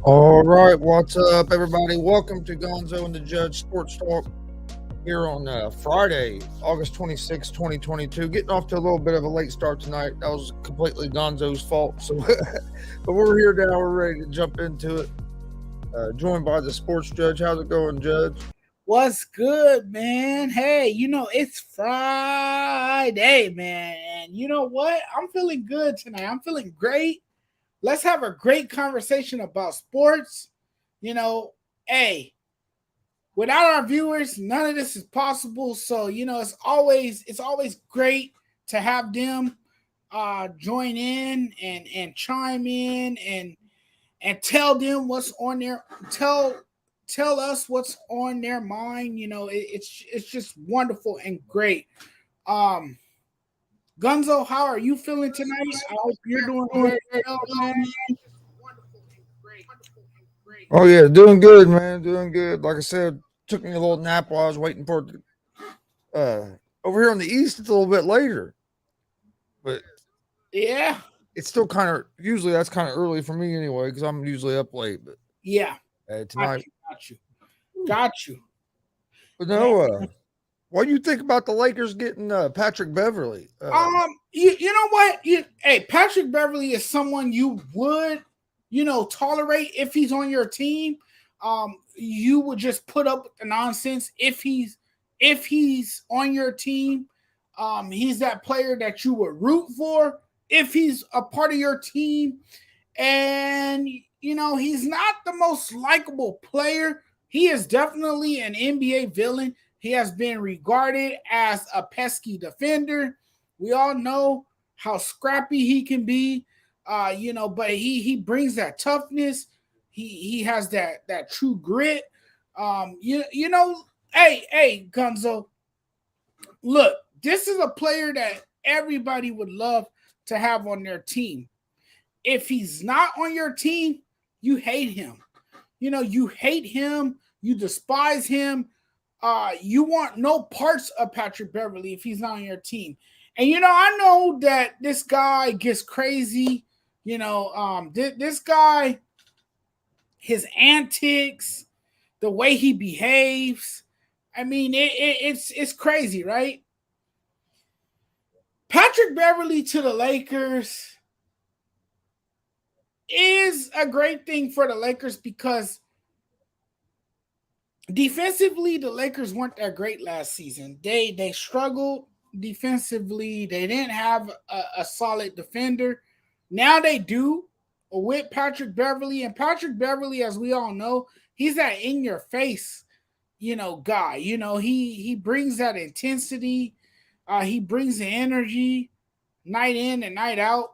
All right, what's up, everybody? Welcome to Gonzo and the Judge Sports Talk here on Friday, August 26, 2022. Getting off to a little bit of a late start tonight. That was completely Gonzo's fault. So, but we're here now. We're ready to jump into it. Joined by the Sports Judge. How's it going, Judge? What's good, man? Hey, it's Friday, man. And you know what? I'm feeling good tonight. I'm feeling great. Let's have a great conversation about sports. Hey, without our viewers, none of this is possible. So, it's always great to have them join in and chime in and tell them what's on their tell us what's on their mind. It's just wonderful and great. Um, Gunzo, how are you feeling tonight? I hope you're doing very well, man. Oh yeah, doing good, man. Doing good. Like I said, took me a little nap while I was waiting for it. Over here on the east, it's a little bit later, but Yeah, it's still kind of usually that's kind of early for me anyway because I'm usually up late. But yeah, got tonight, you, got you, got you, but man. no, what do you think about the Lakers getting Patrick Beverly? You know what? Hey, Patrick Beverly is someone you would, tolerate if he's on your team. You would just put up with the nonsense if he's on your team. He's that player that you would root for if he's a part of your team. And he's not the most likable player. He is definitely an NBA villain. He has been regarded as a pesky defender. We all know how scrappy he can be. But he brings that toughness. He has that true grit. Hey, Gunzo, look, this is a player that everybody would love to have on their team. If he's not on your team, you hate him. You hate him, you despise him. You want no parts of Patrick Beverly if he's not on your team. And I know that this guy gets crazy. This guy, his antics, the way he behaves. I mean, it's crazy, right? Patrick Beverly to the Lakers is a great thing for the Lakers because defensively the Lakers weren't that great last season. They struggled defensively. They didn't have a solid defender. Now they do with Patrick Beverly. And Patrick Beverly, as we all know, he's that in your face, guy. He brings that intensity. He brings the energy night in and night out.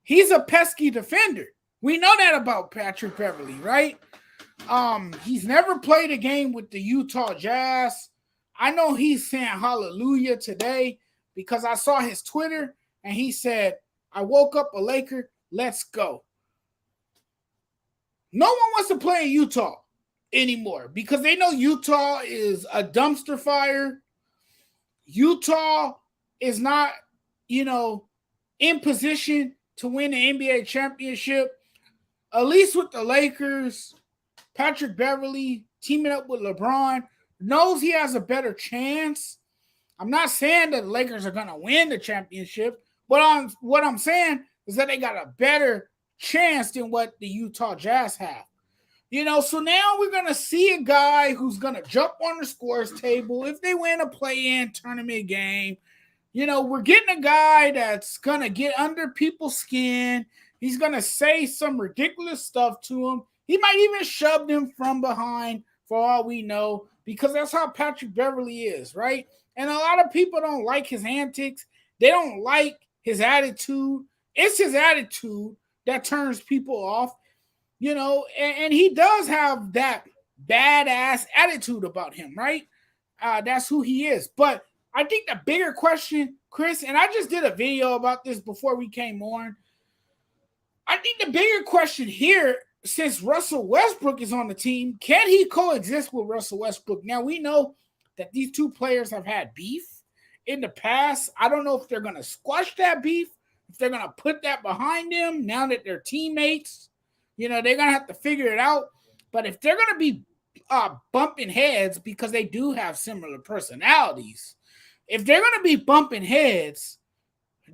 He's a pesky defender. We know that about Patrick Beverly, right? He's never played a game with the Utah Jazz. I know he's saying hallelujah today because I saw his Twitter and he said, I woke up a Laker, let's go. No one wants to play in Utah anymore because they know Utah is a dumpster fire. Utah is not, in position to win the NBA championship. At least with the Lakers, Patrick Beverly teaming up with LeBron knows he has a better chance. I'm not saying that the Lakers are going to win the championship, but what I'm saying is that they got a better chance than what the Utah Jazz have. So now we're going to see a guy who's going to jump on the scores table if they win a play-in tournament game. We're getting a guy that's going to get under people's skin. He's going to say some ridiculous stuff to them. He might even shove them from behind for all we know because that's how Patrick Beverly is, right? And a lot of people don't like his antics. They don't like his attitude. It's his attitude that turns people off, and he does have that badass attitude about him, right? That's who he is. But I think the bigger question, Chris, and I just did a video about this before we came on. I think the bigger question here, since Russell Westbrook is on the team, can he coexist with Russell Westbrook? Now, we know that these two players have had beef in the past. I don't know if they're going to squash that beef if they're gonna put that behind them now that they're teammates. You know, they're gonna have to figure it out. But if they're gonna be bumping heads because they do have similar personalities, if they're gonna be bumping heads,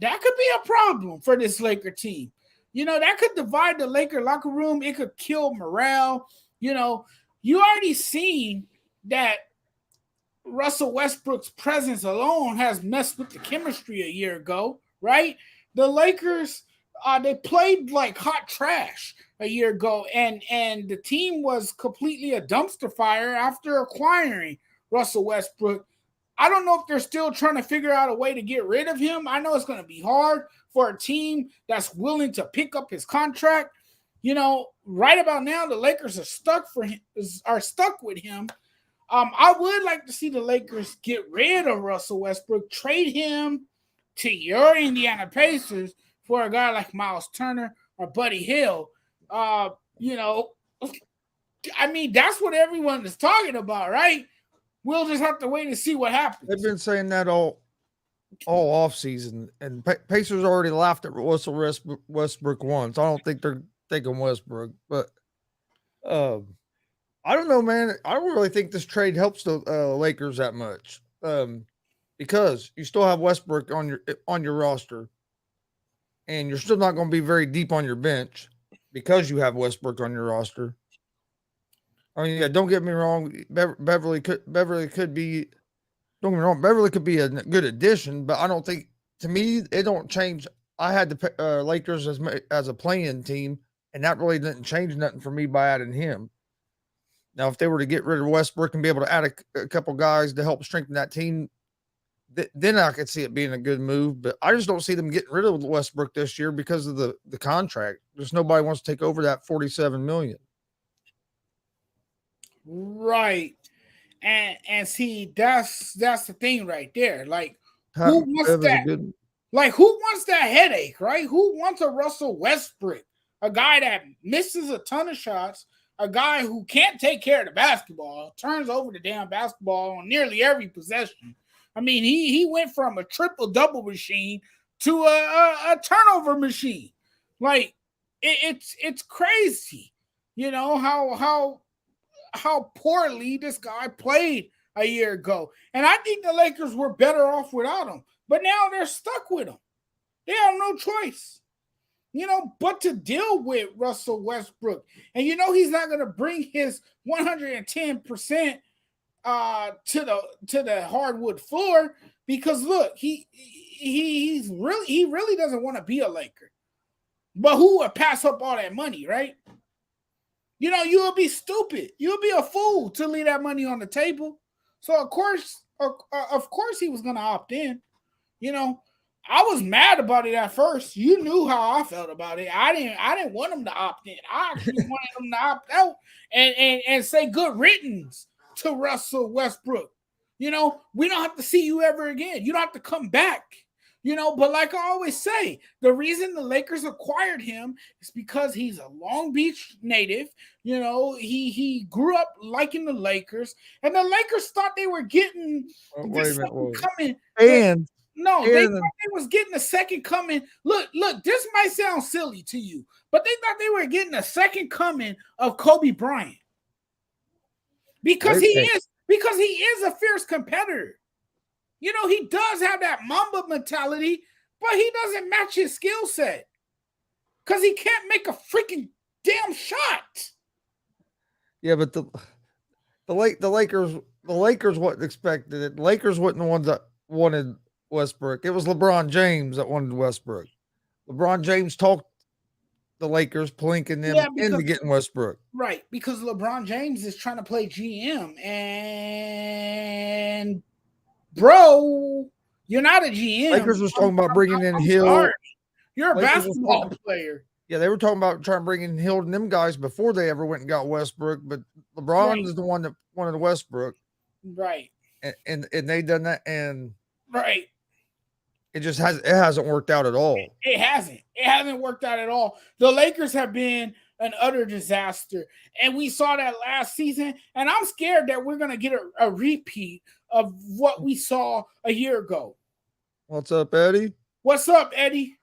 that could be a problem for this Laker team. You know, that could divide the Laker locker room. It could kill morale. You know, you already seen that Russell Westbrook's presence alone has messed with the chemistry a year ago, right? The Lakers, they played like hot trash a year ago, and the team was completely a dumpster fire after acquiring Russell Westbrook. I don't know if they're still trying to figure out a way to get rid of him. I know it's going to be hard for a team that's willing to pick up his contract. You know, right about now, the Lakers are stuck with him. I would like to see the Lakers get rid of Russell Westbrook, trade him to your Indiana Pacers for a guy like Miles Turner or Buddy Hield. You know, I mean, that's what everyone is talking about, right? We'll just have to wait and see what happens. They've been saying that all off season, and Pacers already laughed at Russell Westbrook once. I don't think they're thinking Westbrook, but I don't know, man. I don't really think this trade helps the Lakers that much, because you still have Westbrook on your roster, and you're still not going to be very deep on your bench because you have Westbrook on your roster. I mean, yeah, don't get me wrong. Beverly could be. Don't get me wrong. Beverly could be a good addition, but I don't think, to me, it don't change. I had the Lakers as a play-in team, and that really didn't change nothing for me by adding him. Now, if they were to get rid of Westbrook and be able to add a couple guys to help strengthen that team, then I could see it being a good move. But I just don't see them getting rid of Westbrook this year because of the contract. Just nobody wants to take over that $47 million. Right. And see, that's the thing right there. Like, who wants that? Like, who wants that headache, right? Who wants a Russell Westbrook, a guy that misses a ton of shots, a guy who can't take care of the basketball, turns over the damn basketball on nearly every possession. I mean, he went from a triple-double machine to a turnover machine. Like, it's crazy, you know, how poorly this guy played a year ago. And I think the Lakers were better off without him. But now they're stuck with him. They have no choice, you know, but to deal with Russell Westbrook. And you know he's not going to bring his 110% to the hardwood floor, because look, he really doesn't want to be a Laker. But who would pass up all that money, right? You know, you would be stupid. You would be a fool to leave that money on the table. So of course he was going to opt in. You know, I was mad about it at first. You knew how I felt about it. I didn't want him to opt in. I actually wanted him to opt out and say good riddance to Russell Westbrook. You know, we don't have to see you ever again. You don't have to come back. You know, but like I always say, the reason the Lakers acquired him is because he's a Long Beach native. You know, he grew up liking the Lakers, and the Lakers thought they were getting the second coming. They thought they was getting the second coming. Look, this might sound silly to you, but they thought they were getting the second coming of Kobe Bryant. Because he is a fierce competitor. You know, he does have that Mamba mentality, but he doesn't match his skill set because he can't make a freaking damn shot. Yeah, but the Lakers wasn't expected it. The Lakers wasn't the ones that wanted Westbrook. It was LeBron James that wanted Westbrook. LeBron James talked the Lakers, plinking them into getting Westbrook. Right, because LeBron James is trying to play GM, and bro, you're not a GM. Lakers was talking about bringing in Hill. You're a basketball player. Yeah, they were talking about trying to bring in Hill and them guys before they ever went and got Westbrook. But LeBron is the one that wanted Westbrook, right? And they done that, and right. It hasn't worked out at all. It hasn't worked out at all. The Lakers have been an utter disaster, and we saw that last season. And I'm scared that we're gonna get a repeat of what we saw a year ago. What's up, Eddie? What's up, Eddie?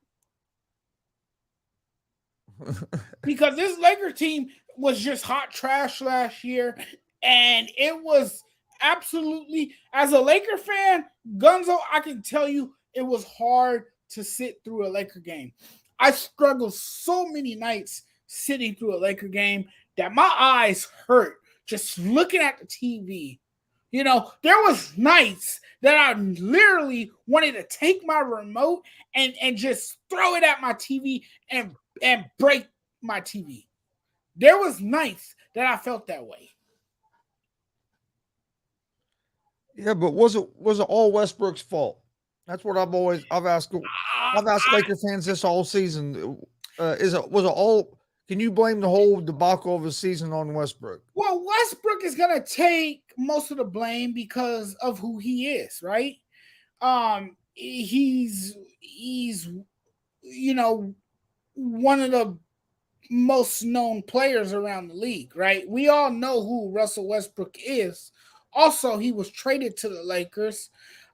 because this Laker team was just hot trash last year, and it was absolutely, as a Laker fan, Gonzo, I can tell you it was hard to sit through a Laker game. I struggled so many nights sitting through a Laker game that my eyes hurt just looking at the TV. You know, there was nights that I literally wanted to take my remote and just throw it at my TV and break my TV. There was nights that I felt that way. Yeah, but was it all Westbrook's fault? That's what I've asked Laker fans this all season. Was it all? Can you blame the whole debacle of the season on Westbrook? Well, Westbrook is gonna take most of the blame because of who he is, right? He's you know, one of the most known players around the league, right? We all know who Russell Westbrook is. Also, he was traded to the Lakers.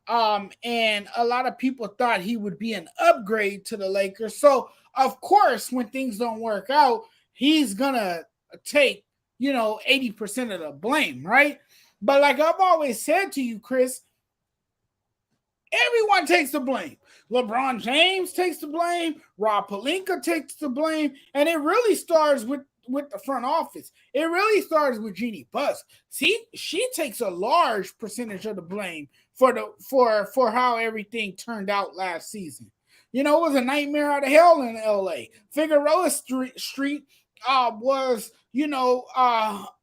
And a lot of people thought he would be an upgrade to the Lakers. So, of course, when things don't work out, he's gonna take, 80% of the blame, right? But like I've always said to you, Chris, everyone takes the blame. LeBron James takes the blame. Rob Pelinka takes the blame. And it really starts with the front office. It really starts with Jeannie Buss. See, she takes a large percentage of the blame for how everything turned out last season. It was a nightmare out of hell in LA. Figueroa Street was,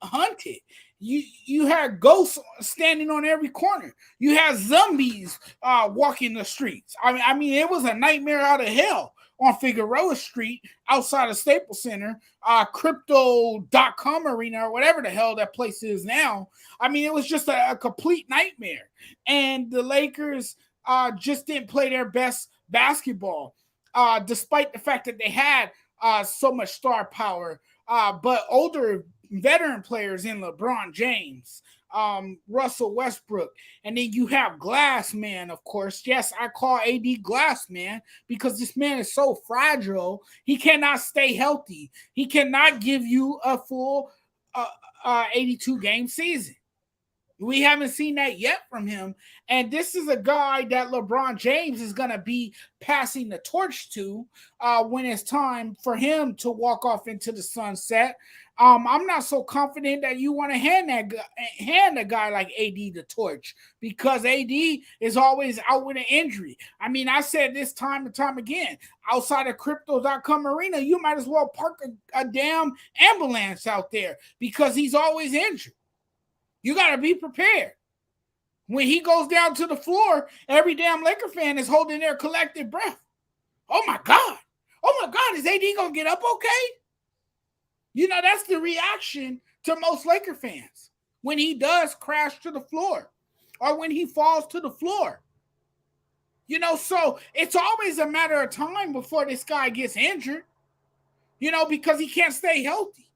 hunted. You had ghosts standing on every corner. You had zombies walking the streets. I mean, it was a nightmare out of hell on Figueroa Street outside of Staples Center, Crypto.com Arena, or whatever the hell that place is now. I mean, it was just a complete nightmare. And the Lakers just didn't play their best basketball, despite the fact that they had so much star power. But older veteran players in LeBron James, Russell Westbrook, and then you have Glass Man, of course. Yes, I call AD Glass Man because this man is so fragile. He cannot stay healthy. He cannot give you a full 82-game season. We haven't seen that yet from him. And this is a guy that LeBron James is going to be passing the torch to when it's time for him to walk off into the sunset. I'm not so confident that you want to hand a guy like AD the torch, because AD is always out with an injury. I mean, I said this time and time again, outside of Crypto.com Arena, you might as well park a damn ambulance out there because he's always injured. You got to be prepared. When he goes down to the floor, every damn Laker fan is holding their collective breath. Oh, my God. Oh, my God. Is AD going to get up okay? That's the reaction to most Laker fans when he does crash to the floor or when he falls to the floor. So it's always a matter of time before this guy gets injured, because he can't stay healthy.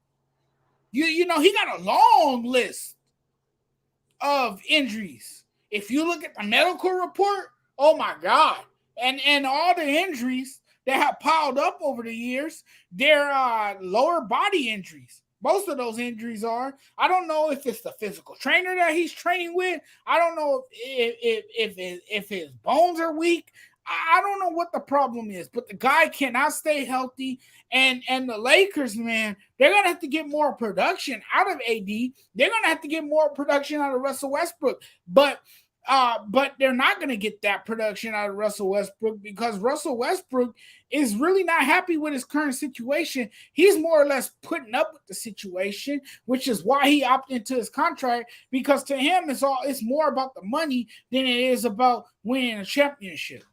He got a long list of injuries. If you look at the medical report, oh my God. And all the injuries that have piled up over the years, they're lower body injuries. Most of those injuries are. I don't know if it's the physical trainer that he's training with. I don't know if his bones are weak. I don't know what the problem is, but the guy cannot stay healthy. And the Lakers, man, they're going to have to get more production out of AD. They're going to have to get more production out of Russell Westbrook. But they're not going to get that production out of Russell Westbrook because Russell Westbrook is really not happy with his current situation. He's more or less putting up with the situation, which is why he opted into his contract, because to him, it's more about the money than it is about winning a championship.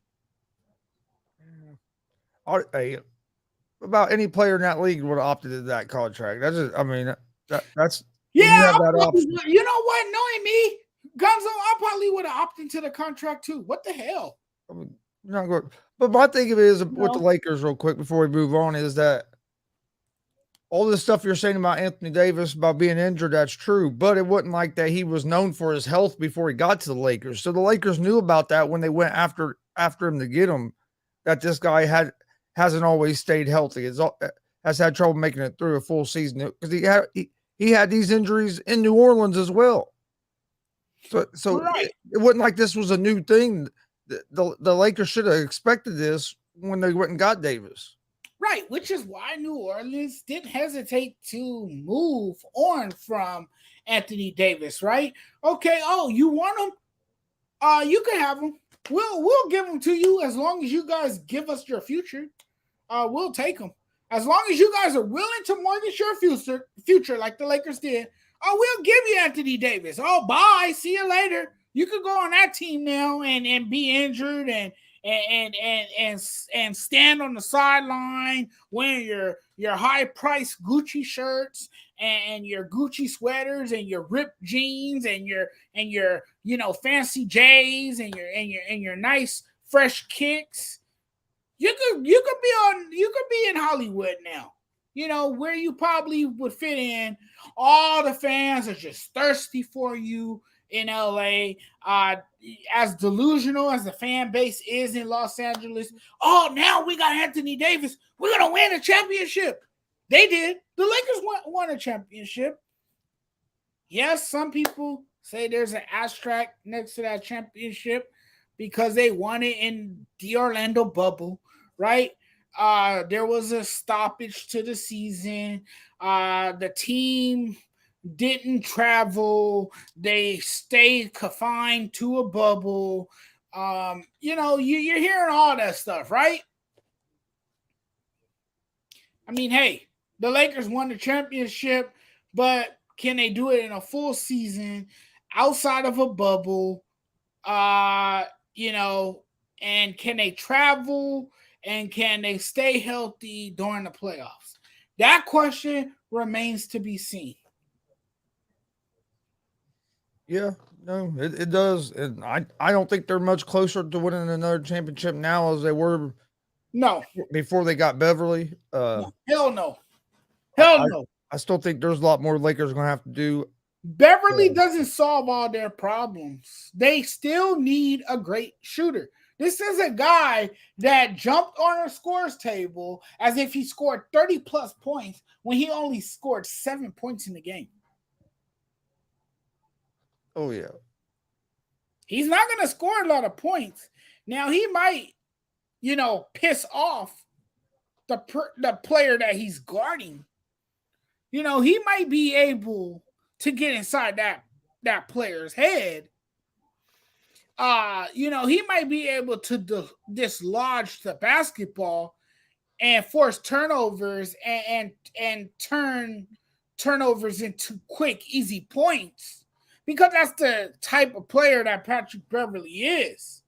About any player in that league would have opted into that contract. That's just, that's yeah. You know what? Knowing me, Gonzo, I probably would have opted into the contract too. What the hell? Not good. But my thing of it is with the Lakers, real quick before we move on, is that all this stuff you're saying about Anthony Davis about being injured, that's true. But it wasn't like that he was known for his health before he got to the Lakers. So the Lakers knew about that when they went after him to get him. That this guy hasn't always stayed healthy. has had trouble making it through a full season because he had these injuries in New Orleans as well. So Right. it wasn't like this was a new thing. The Lakers should have expected this when they went and got Davis. Right, which is why New Orleans didn't hesitate to move on from Anthony Davis, right? Okay, oh, you want him? You can have him. We'll give him to you as long as you guys give us your future. We'll take him. As long as you guys are willing to mortgage your future like the Lakers did. Oh, we'll give you Anthony Davis. Oh, bye. See you later. You could go on that team now and be injured and stand on the sideline wearing your high priced Gucci shirts and your Gucci sweaters and your ripped jeans and your fancy J's and your nice fresh kicks. You could be in Hollywood now. Where you probably would fit in. All the fans are just thirsty for you in LA. As delusional as the fan base is in Los Angeles, now we got Anthony Davis. We're gonna win a championship. They did. The Lakers won a championship. Yes, some people say there's an asterisk next to that championship because they won it in the Orlando bubble, right? There was a stoppage to the season. The team didn't travel. They stayed confined to a bubble. You're hearing all that stuff, right? I mean, hey, the Lakers won the championship, but can they do it in a full season outside of a bubble? And can they travel and can they stay healthy during the playoffs? That question remains to be seen. Yeah, no, it does. And I don't think they're much closer to winning another championship now as they were before they got Beverly. No. Hell no. Hell no. I still think there's a lot more Lakers going to have to do. Beverly doesn't solve all their problems. They still need a great shooter. This is a guy that jumped on a scores table as if he scored 30 plus points when he only scored 7 points in the game. Oh, yeah. He's not going to score a lot of points. Now, he might, piss off the player that he's guarding. He might be able to get inside that player's head. He might be able to dislodge the basketball and force turnovers and turn turnovers into quick, easy points because that's the type of player that Patrick Beverly is.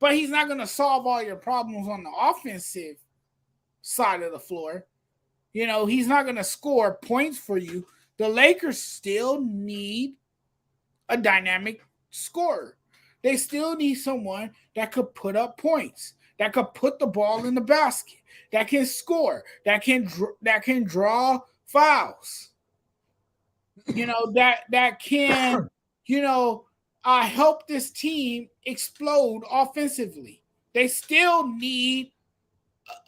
But he's not going to solve all your problems on the offensive side of the floor. He's not going to score points for you. The Lakers still need a dynamic scorer. They still need someone that could put up points, that could put the ball in the basket, that can score, that can draw fouls. That can, help this team explode offensively. They still need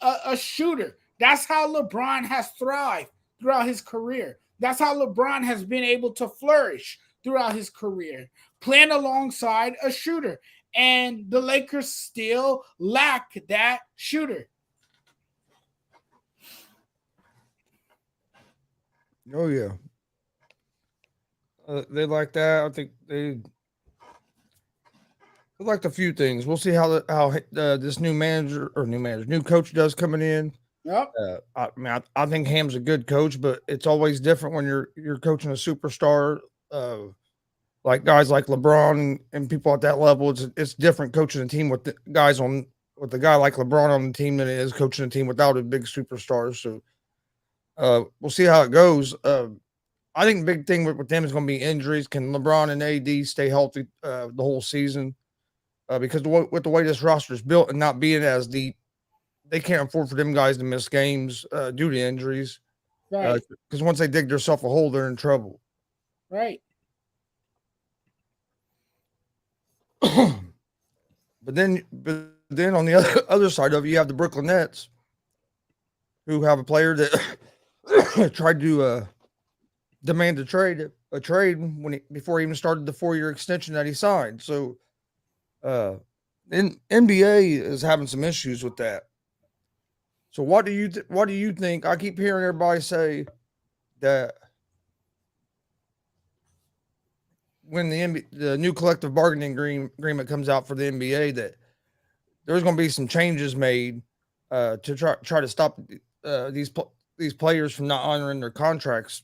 a shooter. That's how LeBron has thrived throughout his career. That's how LeBron has been able to flourish throughout his career, playing alongside a shooter. And the Lakers still lack that shooter. Oh, yeah. They like that. I think they liked a few things. We'll see how this new coach does coming in. Yep. I think Ham's a good coach, but it's always different when you're coaching a superstar, like guys like LeBron and people at that level. It's different coaching a team with with a guy like LeBron on the team than it is coaching a team without a big superstar. So we'll see how it goes. I think the big thing with them is going to be injuries. Can LeBron and AD stay healthy the whole season? Because with the way this roster is built and not being as deep, they can't afford for them guys to miss games due to injuries. Right. Because once they dig themselves a hole, they're in trouble. Right. But then on the other side of it, you have the Brooklyn Nets. who have a player that tried to demand a trade before he even started the 4 year extension that he signed. So, NBA is having some issues with that. So, what do you think? I keep hearing everybody say that when the new collective bargaining agreement comes out for the NBA, that there's going to be some changes made to try to stop these players from not honoring their contracts.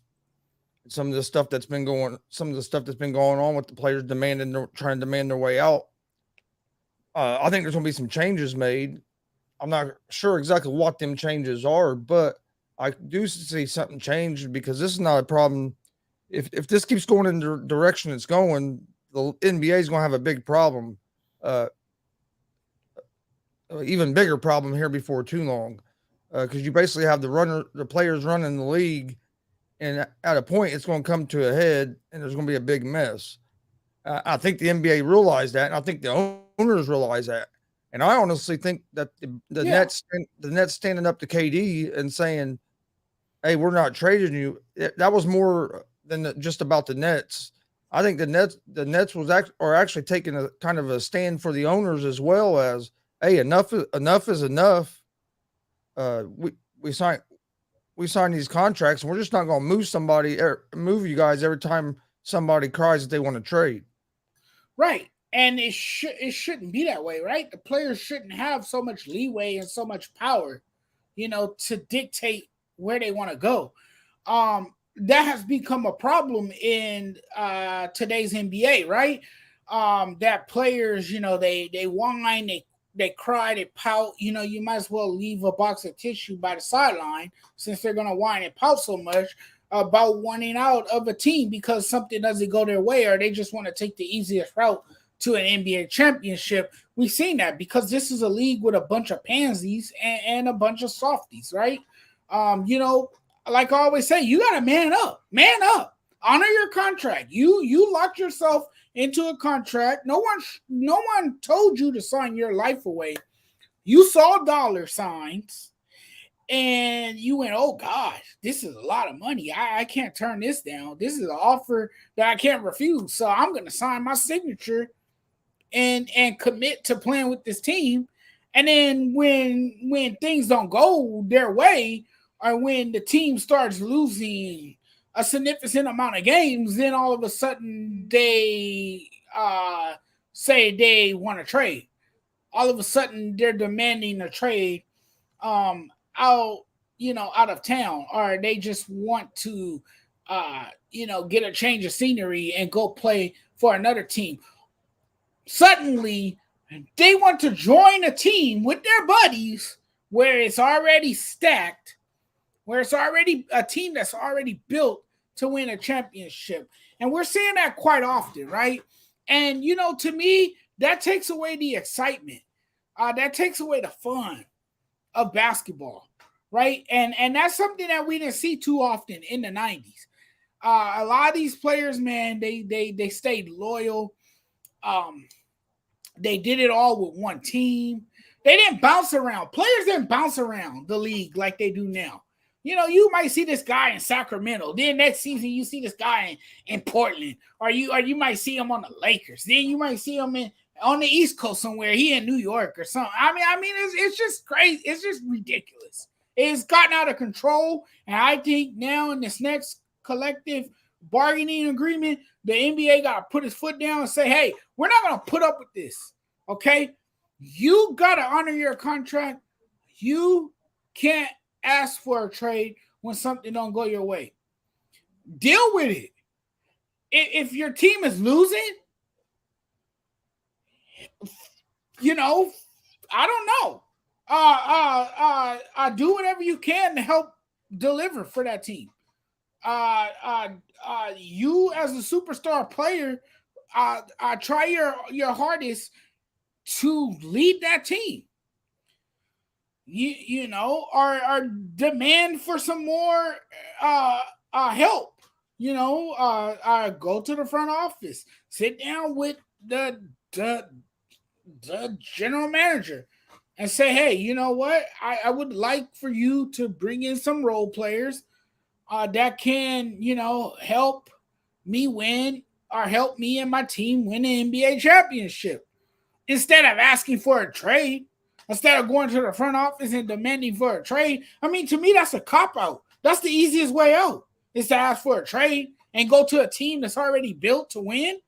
Some of the stuff that's been going on with the players trying to demand their way out. I think there's going to be some changes made. I'm not sure exactly what them changes are, but I do see something change because this is not a problem. If this keeps going in the direction it's going, the NBA is going to have a big problem, uh, even bigger problem here before too long, because you basically have the players running the league, and at a point it's going to come to a head, and there's going to be a big mess. I think the NBA realized that, and I think the owners realize that. And I honestly think that Yeah. the Nets standing up to KD and saying, "Hey, we're not trading you." That was more than just about the Nets. I think the Nets are actually taking a kind of a stand for the owners as well as, "Hey, enough is enough. Uh, we we sign we sign these contracts, and we're just not going to move you guys every time somebody cries that they want to trade." Right. And it shouldn't be that way, right? The players shouldn't have so much leeway and so much power, to dictate where they want to go. That has become a problem in today's NBA, right? That players, they whine, they cry, they pout. You might as well leave a box of tissue by the sideline since they're gonna whine and pout so much about wanting out of a team because something doesn't go their way or they just want to take the easiest route to an NBA championship. We've seen that because this is a league with a bunch of pansies and a bunch of softies, right? Like I always say, you got to man up, honor your contract. You locked yourself into a contract. No one told you to sign your life away. You saw dollar signs and you went, oh gosh, this is a lot of money. I can't turn this down. This is an offer that I can't refuse. So I'm going to sign my signature and commit to playing with this team. And then when things don't go their way, or when the team starts losing a significant amount of games, then all of a sudden they say they want to trade. All of a sudden they're demanding a trade out out of town, or they just want to get a change of scenery and go play for another team. Suddenly they want to join a team with their buddies where it's already stacked, where it's already a team that's already built to win a championship. And we're seeing that quite often, right? And to me, that takes away the excitement. That takes away the fun of basketball, right? And that's something that we didn't see too often in the 90s. A lot of these players, man, they stayed loyal. They did it all with one team. They didn't bounce around. Players didn't bounce around the league like they do now. You might see this guy in Sacramento. Then next season, you see this guy in Portland, or you might see him on the Lakers. Then you might see him on the East Coast somewhere. He in New York or something. I mean, it's just crazy. It's just ridiculous. It's gotten out of control, and I think now in this next collective bargaining agreement, the NBA got to put his foot down and say, "Hey, we're not going to put up with this. Okay, you got to honor your contract. You can't ask for a trade when something don't go your way. Deal with it. If your team is losing, I don't know. Do whatever you can to help deliver for that team. You as a superstar player, try your hardest to lead that team. Or demand for some more help. Go to the front office, sit down with the general manager, and say, hey, you know what? I would like for you to bring in some role players that can, help me win or help me and my team win an NBA championship. Instead of asking for a trade, instead of going to the front office and demanding for a trade. I mean, to me, that's a cop-out. That's the easiest way out, is to ask for a trade and go to a team that's already built to win.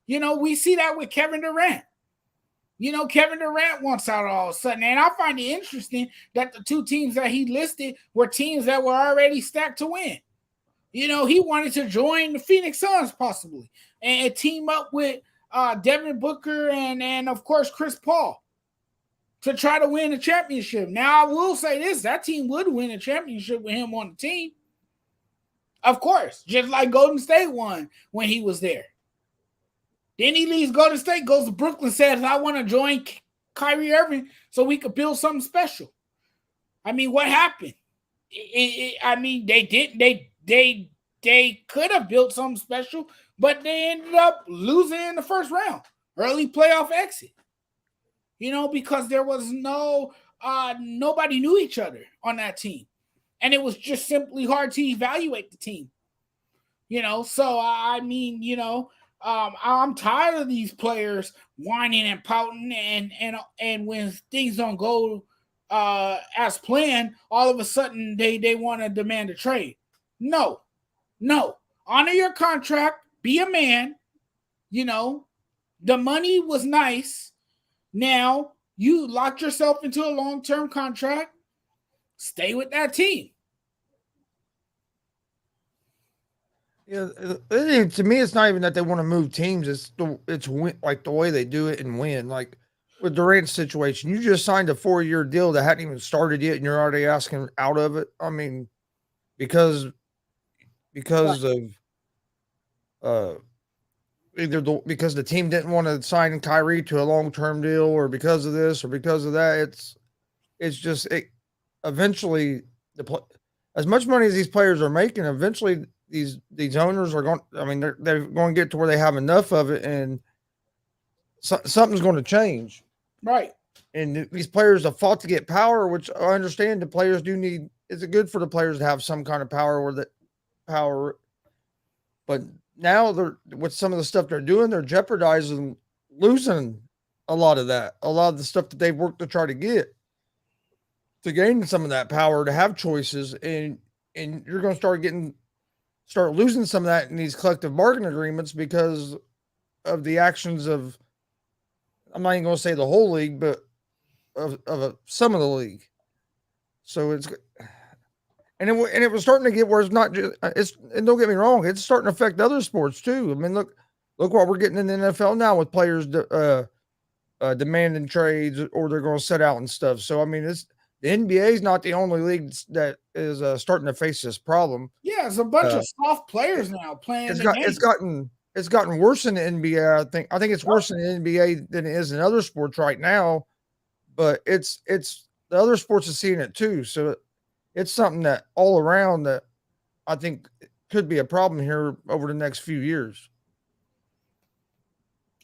We see that with Kevin Durant. Kevin Durant wants out all of a sudden. And I find it interesting that the two teams that he listed were teams that were already stacked to win. He wanted to join the Phoenix Suns possibly and team up with Devin Booker and of course, Chris Paul to try to win a championship. Now, I will say this, that team would win a championship with him on the team. Of course, just like Golden State won when he was there. Then he leaves Golden State, goes to Brooklyn, says, I want to join Kyrie Irving so we could build something special. I mean, what happened? They didn't. They could have built something special, but they ended up losing in the first round, early playoff exit. Because there was nobody knew each other on that team. And it was just simply hard to evaluate the team. So I'm tired of these players whining and pouting, and when things don't go as planned, all of a sudden they want to demand a trade. No. Honor your contract. Be a man. The money was nice. Now you locked yourself into a long-term contract. Stay with that team. Yeah, to me, it's not even that they want to move teams. It's like the way they do it and win. Like with Durant's situation, you just signed a 4-year deal that hadn't even started yet, and you're already asking out of it. I mean, because of because the team didn't want to sign Kyrie to a long-term deal, or because of this or because of that. It's just eventually as much money as these players are making, eventually these owners are going. I mean, they're going to get to where they have enough of it, and something's going to change, right? And these players have fought to get power, which I understand the players do need. Is it good for the players to have some kind of power, or that power? But now they're with some of the stuff they're doing, they're jeopardizing losing a lot of the stuff that they've worked to try to get, to gain some of that power, to have choices, and you're going to start losing some of that in these collective bargaining agreements because of the actions of, I'm not even going to say the whole league, but of some of the league. So it was starting to get where it's not just, and don't get me wrong, it's starting to affect other sports too. I mean, look what we're getting in the NFL now with players demanding trades, or they're going to set out and stuff. So I mean, the NBA is not the only league that is starting to face this problem. Yeah, it's a bunch of soft players now playing. It's gotten worse in the NBA. I think it's worse in the NBA than it is in other sports right now. But it's the other sports are seeing it too. So it's something that all around that I think could be a problem here over the next few years.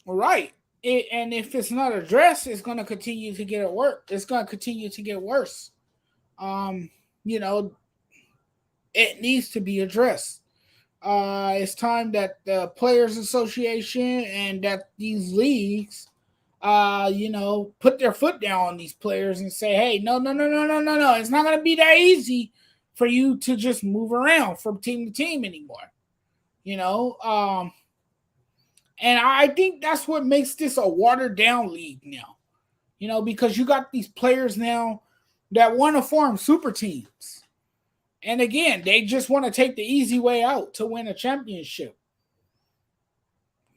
Right. And if it's not addressed, it's going to continue to get It's going to continue to get worse. It needs to be addressed. It's time that the Players Association and that these leagues, put their foot down on these players and say, hey, no. It's not going to be that easy for you to just move around from team to team anymore. And I think that's what makes this a watered down league now, because you got these players now that want to form super teams. And again, they just want to take the easy way out to win a championship.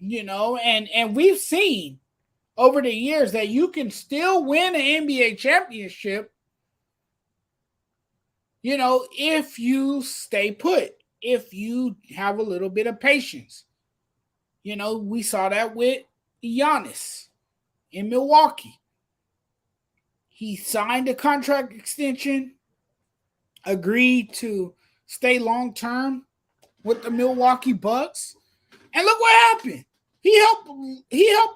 And we've seen over the years that you can still win an NBA championship, if you stay put, if you have a little bit of patience. We saw that with Giannis in Milwaukee. He signed a contract extension, agreed to stay long-term with the Milwaukee Bucks. And look what happened. He helped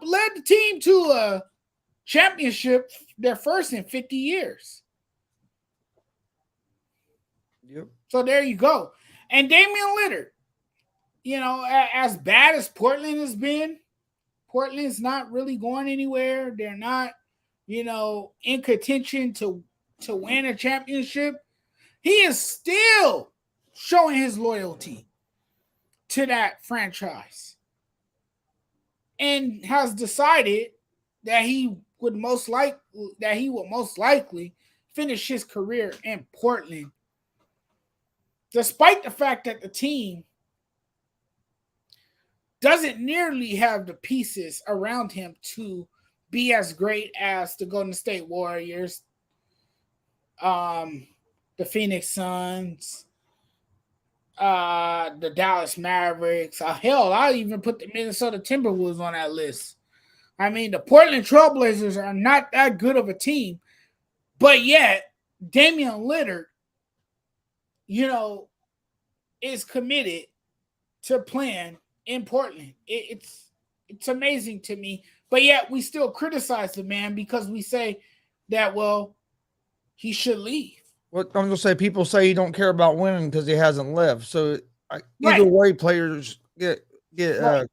led the team to championship, their first in 50 years. Yep. So there you go. And Damian Lillard, as bad as Portland has been, Portland's not really going anywhere. They're not, in contention to win a championship. He is still showing his loyalty to that franchise and has decided that he would most likely finish his career in Portland, despite the fact that the team doesn't nearly have the pieces around him to be as great as the Golden State Warriors, the Phoenix Suns, the Dallas Mavericks. Hell, I even put the Minnesota Timberwolves on that list. I mean, the Portland Trailblazers are not that good of a team, but yet Damian Lillard, is committed to playing in Portland. It's amazing to me, but yet we still criticize the man because we say that, well, he should leave. Well, I'm gonna say people say he don't care about winning because he hasn't left. So either Right. way, players get Right.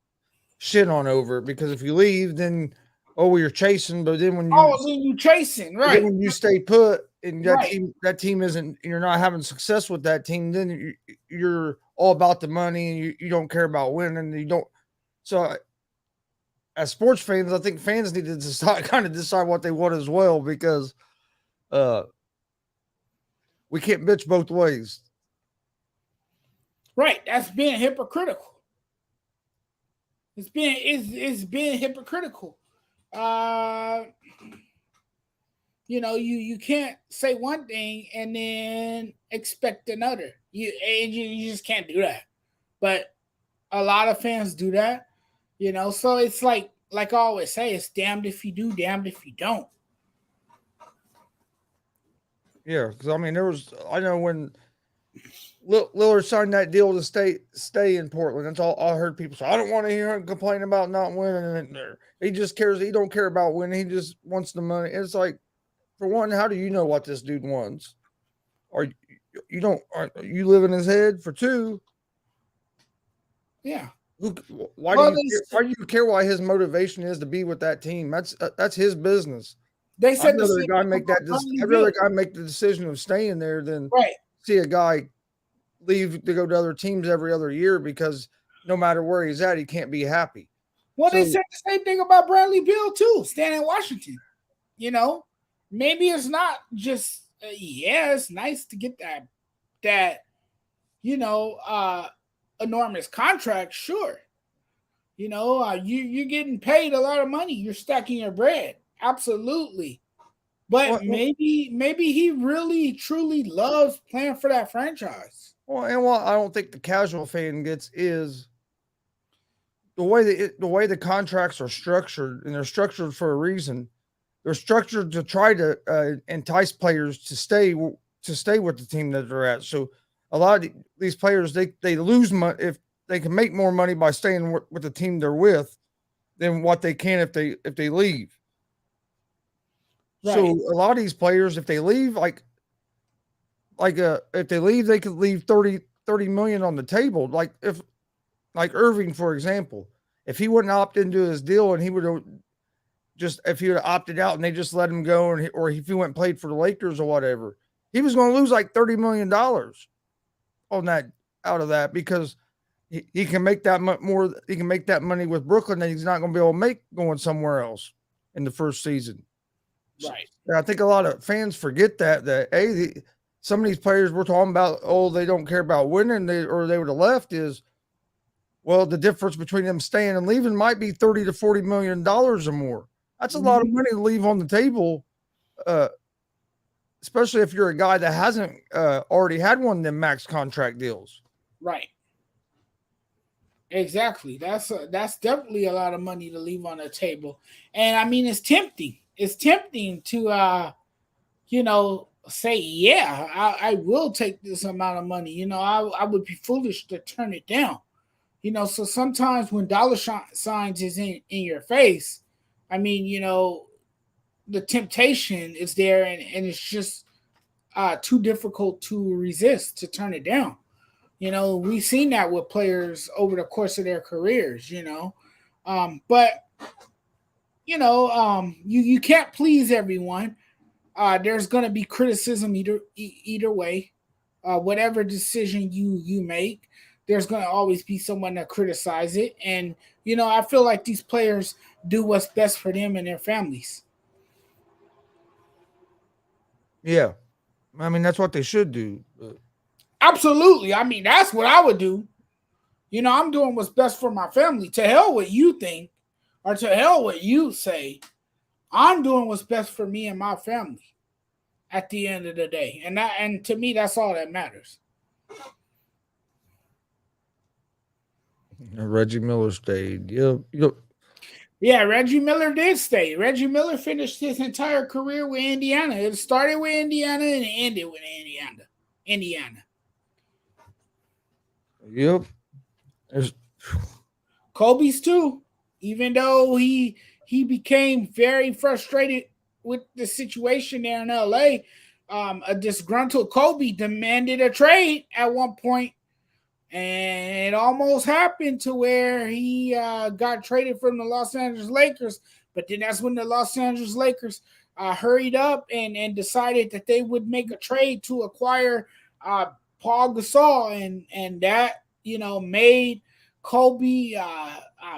shit on over it, because if you leave, then you're chasing. But then when you chasing, right? Then when you stay put and Right. that team isn't, you're not having success with that team, then you're all about the money and you don't care about winning. You don't. So as sports fans, I think fans need to decide what they want as well, because we can't bitch both ways. Right. That's being hypocritical. It's being hypocritical. You can't say one thing and then expect another. You just can't do that. But a lot of fans do that. So it's like I always say, it's damned if you do, damned if you don't. Yeah, because I know when Lillard signed that deal to stay in Portland, that's all I heard people say. I don't want to hear him complain about not winning. He just cares. He don't care about winning. He just wants the money. And it's like, for one, how do you know what this dude wants? Are you live in his head? For two, yeah. Why do you care why his motivation is to be with that team? That's his business. They said I'd rather a guy make the decision of staying there than see a guy leave to go to other teams every other year, because no matter where he's at, he can't be happy. Well, they said the same thing about Bradley Beal too, staying in Washington. Maybe it's not just it's nice to get that enormous contract, sure. You're getting paid a lot of money. You're stacking your bread. Absolutely. But maybe he really truly loves playing for that franchise. Well, and what I don't think the casual fan gets is the way the contracts are structured, and they're structured for a reason. They're structured to try to entice players to stay with the team that they're at. So a lot of these players, they lose money if they can make more money by staying with the team they're with than what they can if they leave. Right. So a lot of these players, if they leave, if they leave, they could leave 30 million on the table. Like Irving, for example, if he wouldn't opt into his deal and he would have if he would have opted out and they just let him go, or if he went and played for the Lakers or whatever, he was going to lose like $30 million out of that, because he can make that more. He can make that money with Brooklyn that he's not going to be able to make going somewhere else in the first season. Right. And I think a lot of fans forget that some of these players we're talking about, they don't care about winning, or they would have left, is, well, the difference between them staying and leaving might be $30 to $40 million or more. That's a lot of money to leave on the table, especially if you're a guy that hasn't already had one of them max contract deals. Right. Exactly. That's definitely a lot of money to leave on the table. And I mean, it's tempting. It's tempting to, say, yeah, I will take this amount of money. I would be foolish to turn it down. So sometimes when dollar signs is in your face, I mean, the temptation is there, and it's just too difficult to resist, to turn it down. We've seen that with players over the course of their careers. But you can't please everyone. There's going to be criticism either way. Whatever decision you make, there's going to always be someone to criticize it. And I feel like these players do what's best for them and their families. Yeah, I mean that's what they should do. Absolutely. I mean, that's what I would do. I'm doing what's best for my family. To hell what you think, or to hell what you say. I'm doing what's best for me and my family at the end of the day. And to me, that's all that matters. Reggie Miller stayed. Yep. Yeah, Reggie Miller did stay. Reggie Miller finished his entire career with Indiana. It started with Indiana and it ended with Indiana. Yep. Kobe's too. Even though he became very frustrated with the situation there in LA, a disgruntled Kobe demanded a trade at one point, and it almost happened to where he got traded from the Los Angeles Lakers. But then that's when the Los Angeles Lakers hurried up and decided that they would make a trade to acquire Paul Gasol, and that made Kobe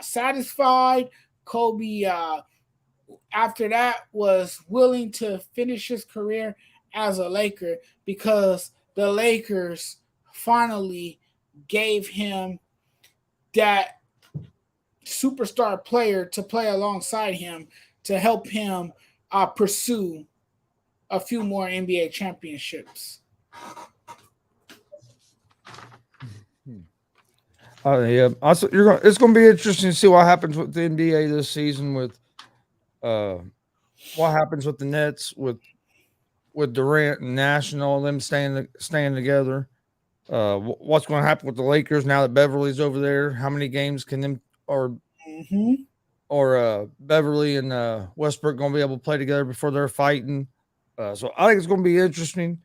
satisfied. Kobe after that was willing to finish his career as a Laker because the Lakers finally gave him that superstar player to play alongside him to help him pursue a few more NBA championships. Yeah, it's going to be interesting to see what happens with the NBA this season. With what happens with the Nets, with Durant and Nash and all them staying together. What's going to happen with the Lakers now that Beverly's over there? How many games can them or Beverly and Westbrook going to be able to play together before they're fighting? So I think it's going to be interesting.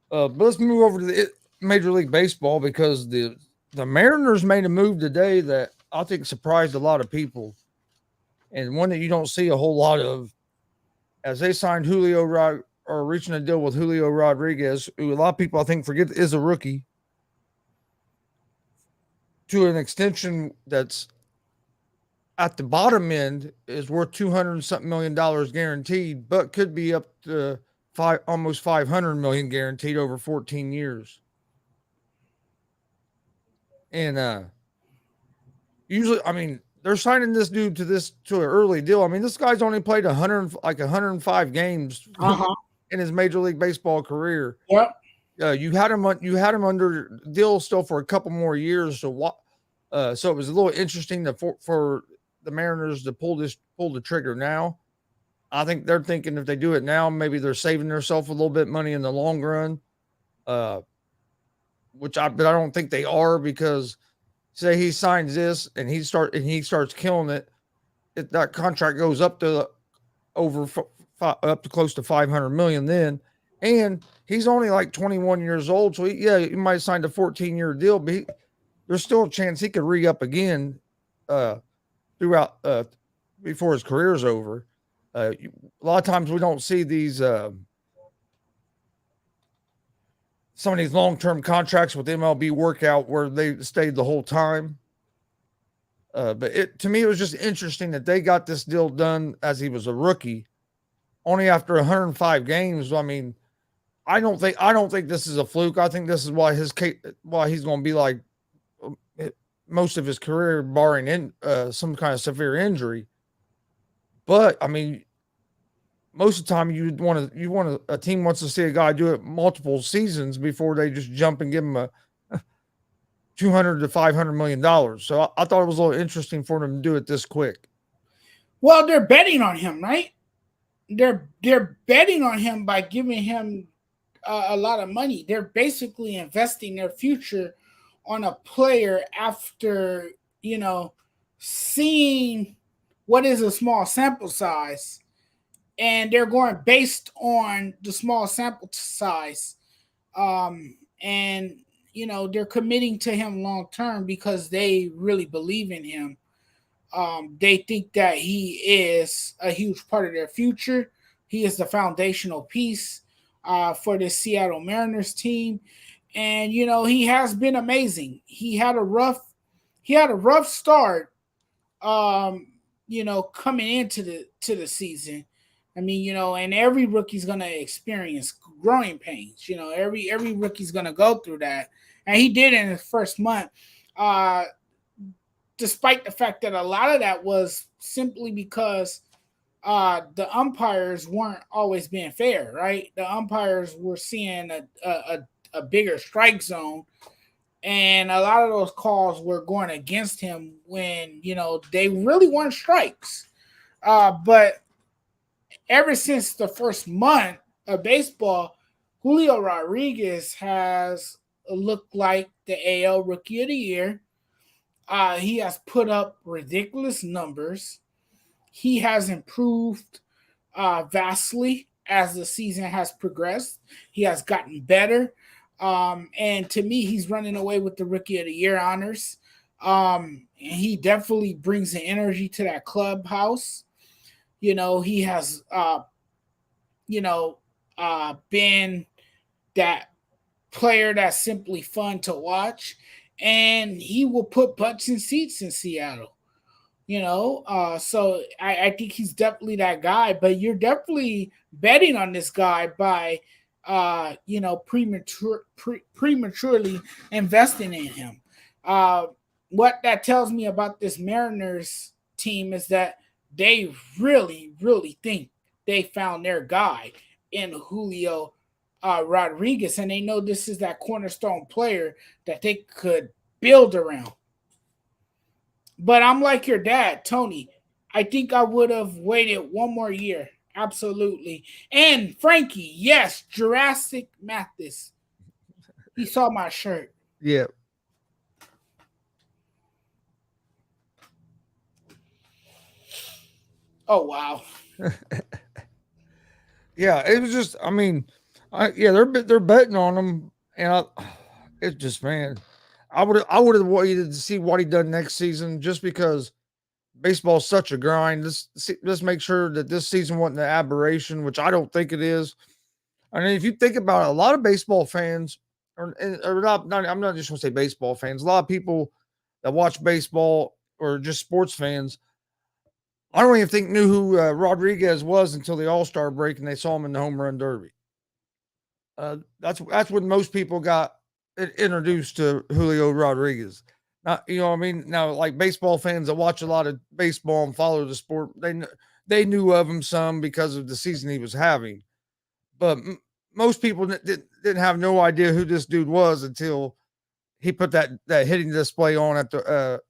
But let's move over to the Major League Baseball because the Mariners made a move today that I think surprised a lot of people, and one that you don't see a whole lot of, as they signed or reaching a deal with Julio Rodriguez, who a lot of people I think forget is a rookie, to an extension that's at the bottom end is worth $200-something million guaranteed, but could be up to almost $500 million guaranteed over 14 years. And usually, I mean, they're signing this dude to an early deal. I mean, this guy's only played 105 games in his Major League Baseball career. Yep. You had him under deal still for a couple more years. So it was a little interesting for the Mariners to pull the trigger now. I think they're thinking if they do it now, maybe they're saving themselves a little bit of money in the long run. But I don't think they are, because say he signs this and he starts killing it, that contract goes up to up to close to 500 million then, and he's only like 21 years old, so he might have signed a 14-year deal, but there's still a chance he could re-up again throughout before his career's over. A lot of times we don't see these some of these long-term contracts with MLB work out where they stayed the whole time. But to me, it was just interesting that they got this deal done as he was a rookie, only after 105 games. I mean, I don't think this is a fluke. I think this is why he's going to be like most of his career, barring some kind of severe injury. But I mean, most of the time a team wants to see a guy do it multiple seasons before they just jump and give him a $200 to $500 million. So I thought it was a little interesting for them to do it this quick. Well, they're betting on him, right? They're betting on him by giving him a lot of money. They're basically investing their future on a player after, seeing what is a small sample size and they're going based on the small sample size. And they're committing to him long term because they really believe in him. They think that he is a huge part of their future. He is the foundational piece for the Seattle Mariners team, and he has been amazing. He had a rough start, um, coming into the season. I mean, and every rookie's gonna experience growing pains. Every rookie's gonna go through that, and he did in his first month. Uh, Despite the fact that a lot of that was simply because the umpires weren't always being fair, right? The umpires were seeing a bigger strike zone, and a lot of those calls were going against him when they really weren't strikes. But ever since the first month of baseball, Julio Rodriguez has looked like the AL Rookie of the Year. He has put up ridiculous numbers. He has improved vastly as the season has progressed. He has gotten better. And to me, he's running away with the Rookie of the Year honors. And he definitely brings the energy to that clubhouse. He has, been that player that's simply fun to watch. And he will put butts in seats in Seattle. So I think he's definitely that guy, but you're definitely betting on this guy by prematurely investing in him. uh what that tells me about this Mariners team is that they really really think they found their guy in Julio Rodriguez, and they know this is that cornerstone player that they could build around. But I'm like your dad, Tony. I think I would have waited one more year. Absolutely. And Frankie, yes, Jurassic Mathis. He saw my shirt. Yeah. Oh wow. Yeah, it was just. I mean, they're betting on him, and it's just, man. I would have waited to see what he done next season, just because baseball's such a grind. Let's make sure that this season wasn't an aberration, which I don't think it is. I mean, if you think about it, a lot of baseball fans, or not, I'm not just going to say baseball fans. A lot of people that watch baseball or just sports fans, I don't even think knew who Rodriguez was until the All Star break and they saw him in the home run derby. That's when most people got introduced to Julio Rodriguez. Not, what I mean. Now, like baseball fans that watch a lot of baseball and follow the sport, they knew of him some because of the season he was having. But most people didn't have no idea who this dude was until he put that hitting display on at the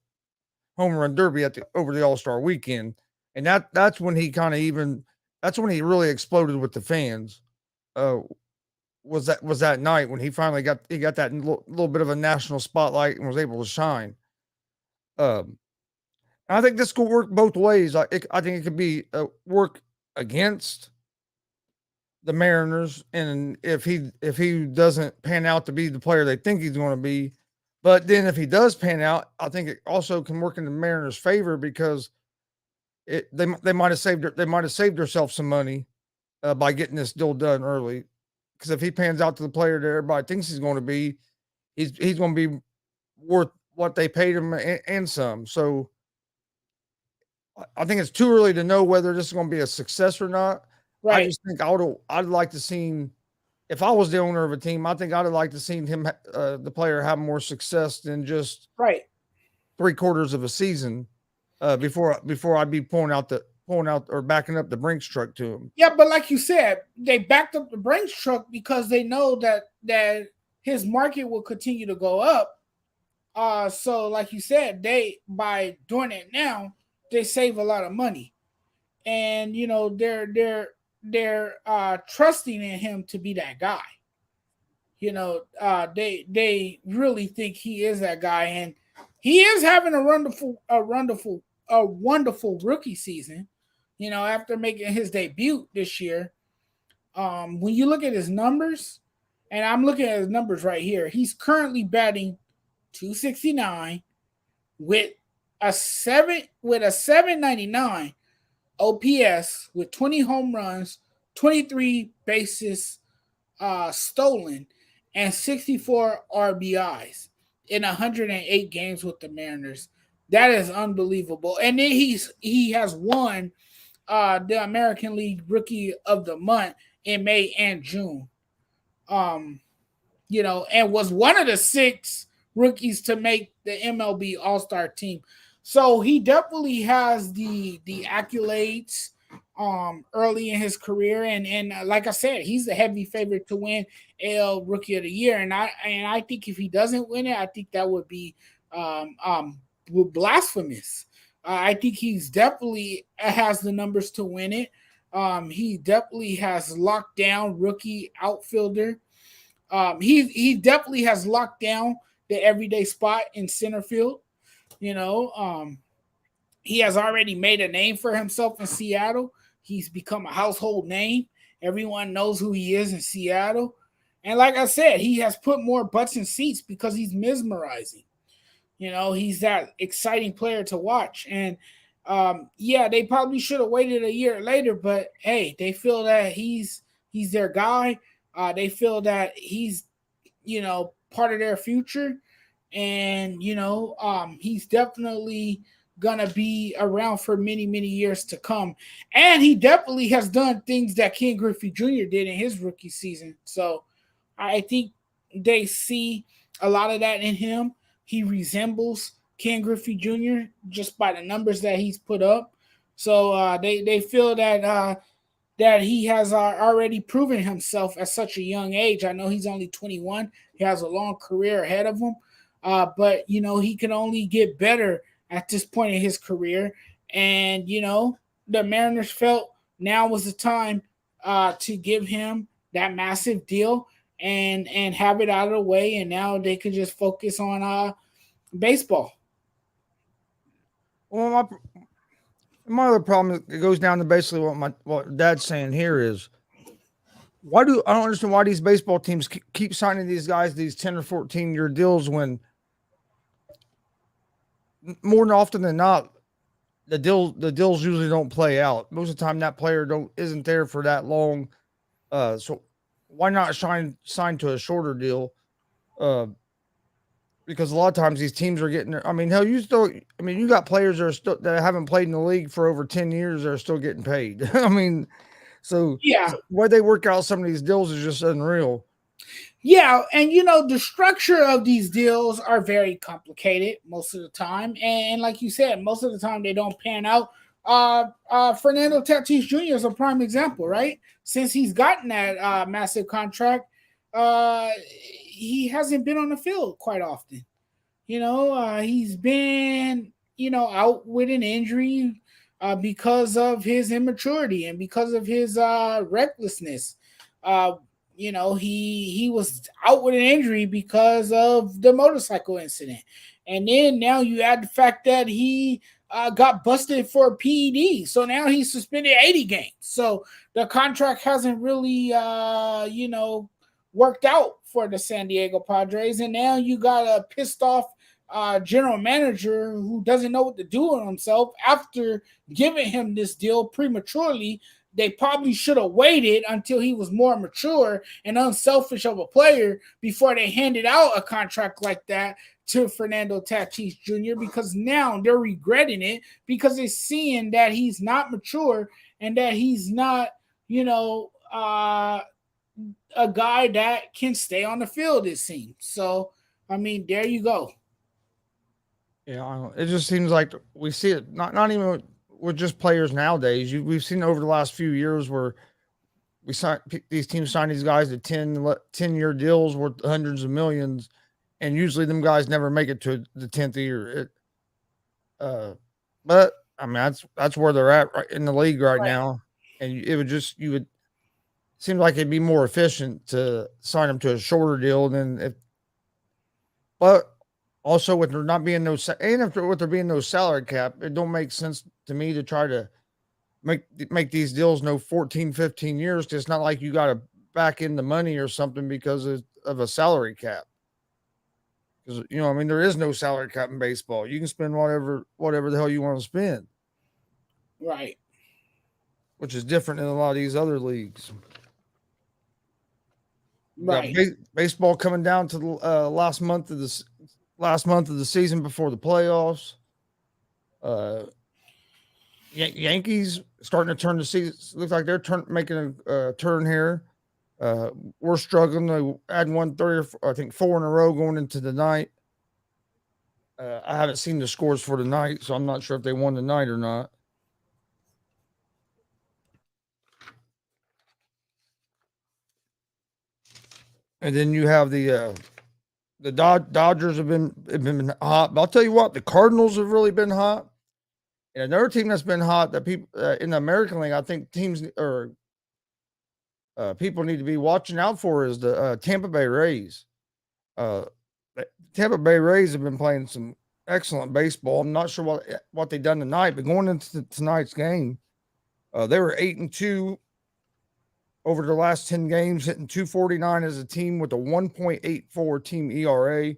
home run derby over the All Star weekend, and that's when he kind of even that's when he really exploded with the fans. Uh, was that night when he got that little bit of a national spotlight and was able to shine. Um, I think this could work both ways. I think it could be work against the Mariners, and if he doesn't pan out to be the player they think he's going to be, but then if he does pan out, I think it also can work in the Mariners' favor because they might have saved themselves some money by getting this deal done early. Because if he pans out to the player that everybody thinks he's going to be, he's going to be worth what they paid him and some. So I think it's too early to know whether this is going to be a success or not. I Right. just think I'd like to see, if I was the owner of a team, I think I'd have liked to seen him, the player, have more success than just Right. 3/4 of a season before I'd be pulling out or backing up the Brinks truck to him. Yeah, but like you said, they backed up the Brinks truck because they know that his market will continue to go up. So like you said, they by doing it now, they save a lot of money. And they're trusting in him to be that guy. They really think he is that guy, and he is having a wonderful rookie season. after making his debut this year. When you look at his numbers, and I'm looking at his numbers right here, he's currently batting 269 with a 799 OPS with 20 home runs, 23 bases stolen, and 64 RBIs in 108 games with the Mariners. That is unbelievable. And then he has won the American League Rookie of the Month in May and June. Um, and was one of the 6 rookies to make the MLB All Star team. So he definitely has the accolades early in his career, and like I said, he's the heavy favorite to win AL Rookie of the Year. And I think if he doesn't win it, I think that would be blasphemous. I think he's definitely has the numbers to win it. He definitely has locked down rookie outfielder. He definitely has locked down the everyday spot in center field. You know, he has already made a name for himself in Seattle. He's become a household name. Everyone knows who he is in Seattle. And like I said, he has put more butts in seats because he's mesmerizing. He's that exciting player to watch. And yeah, they probably should have waited a year later, but hey, they feel that he's their guy. They feel that he's part of their future, and he's definitely gonna be around for many years to come. And he definitely has done things that Ken Griffey Jr. did in his rookie season. So I think they see a lot of that in him. He resembles Ken Griffey Jr. just by the numbers that he's put up. So they feel that he has already proven himself at such a young age. I know he's only 21. He has a long career ahead of him. But, he can only get better at this point in his career. And, the Mariners felt now was the time to give him that massive deal and have it out of the way. And now they could just focus on baseball. Well, my other problem, it goes down to basically what Dad's saying here is, I don't understand why these baseball teams keep signing these guys these 10 or 14-year deals when more than often than not the deals usually don't play out. Most of the time that player isn't there for that long. So why not sign to a shorter deal? Because a lot of times these teams are getting. I mean, hell, you got players that haven't played in the league for over 10 years that are still getting paid. I mean, so yeah, why they work out some of these deals is just unreal. Yeah, and the structure of these deals are very complicated most of the time, and like you said, most of the time they don't pan out. Fernando Tatis Jr. is a prime example, right? Since he's gotten that massive contract, he hasn't been on the field quite often. He's been out with an injury because of his immaturity and because of his recklessness. He was out with an injury because of the motorcycle incident. And then now you add the fact that he got busted for a PED. So now he's suspended 80 games. So the contract hasn't really, worked out for the San Diego Padres. And now you got a pissed off general manager who doesn't know what to do with himself after giving him this deal prematurely. They probably should have waited until he was more mature and unselfish of a player before they handed out a contract like that to Fernando Tatis Jr. because now they're regretting it because they're seeing that he's not mature and that he's not, a guy that can stay on the field, it seems. So, I mean, there you go. Yeah, it just seems like we see it not even with just players nowadays. We've seen over the last few years where these teams sign these guys to 10-year deals worth hundreds of millions, and usually them guys never make it to the 10th year. But I mean that's where they're at right in the league right now, and you would seem like it'd be more efficient to sign them to a shorter deal than but also with there not being with there being no salary cap, it don't make sense to me to try to make these deals 14, 15 years. Cause it's not like you got to back in the money or something because of a salary cap. Because I mean, there is no salary cap in baseball. You can spend whatever the hell you want to spend, Right. which is different in a lot of these other leagues. You got Right. baseball coming down to the last month of the season before the playoffs. Yankees starting to turn the season. Looks like they're making a turn here. We're struggling. They had won 4 in a row going into the night. I haven't seen the scores for tonight, so I'm not sure if they won tonight or not. And then you have the Dodgers have been hot. But I'll tell you what, the Cardinals have really been hot. And another team that's been hot that people in the American League, I think teams or people need to be watching out for is the Tampa Bay Rays. The Tampa Bay Rays have been playing some excellent baseball. I'm not sure what they done tonight, but going into tonight's game, they were 8-2 over the last 10 games, hitting 249 as a team with a 1.84 team ERA,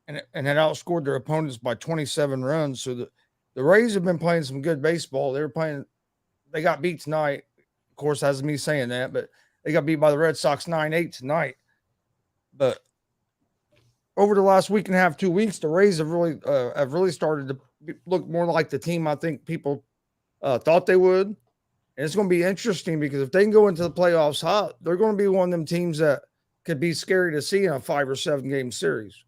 and had outscored their opponents by 27 runs. So the Rays have been playing some good baseball. They got beat tonight. Of course, that's me saying that, but they got beat by the Red Sox 9-8 tonight. But over the last week and a half, 2 weeks, the Rays have really started to look more like the team I think people thought they would. And it's going to be interesting because if they can go into the playoffs hot, they're going to be one of them teams that could be scary to see in a 5 or 7 game series.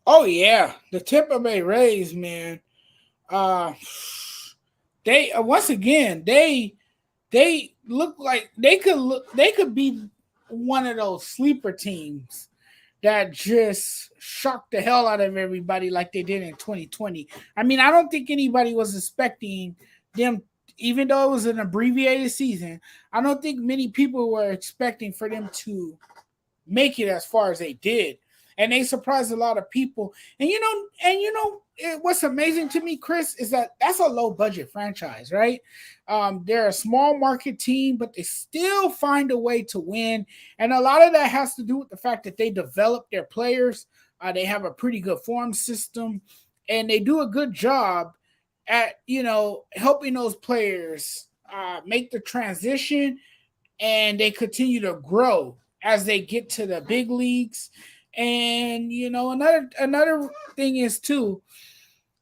Oh yeah, the Tampa Bay Rays, man. They once again they look like they could be one of those sleeper teams that just shocked the hell out of everybody like they did in 2020. I mean, I don't think anybody was expecting them, even though it was an abbreviated season. I don't think many people were expecting for them to make it as far as they did. And they surprised a lot of people. And what's amazing to me, Chris, is that that's a low budget franchise, right? They're a small market team, but they still find a way to win. And a lot of that has to do with the fact that they develop their players. They have a pretty good farm system, and they do a good job at helping those players make the transition, and they continue to grow as they get to the big leagues. And another thing is too,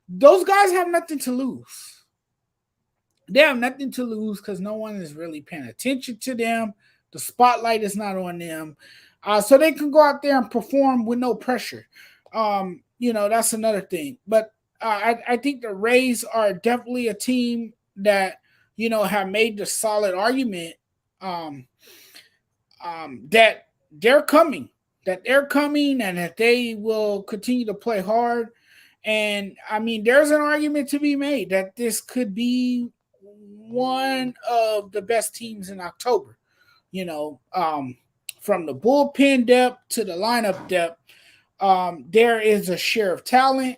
those guys have nothing to lose. They have nothing to lose because no one is really paying attention to them. The spotlight is not on them, so they can go out there and perform with no pressure. That's another thing. But I think the Rays are definitely a team that have made the solid argument that they're coming. And that they will continue to play hard. And I mean, there's an argument to be made that this could be one of the best teams in October. From the bullpen depth to the lineup depth, there is a share of talent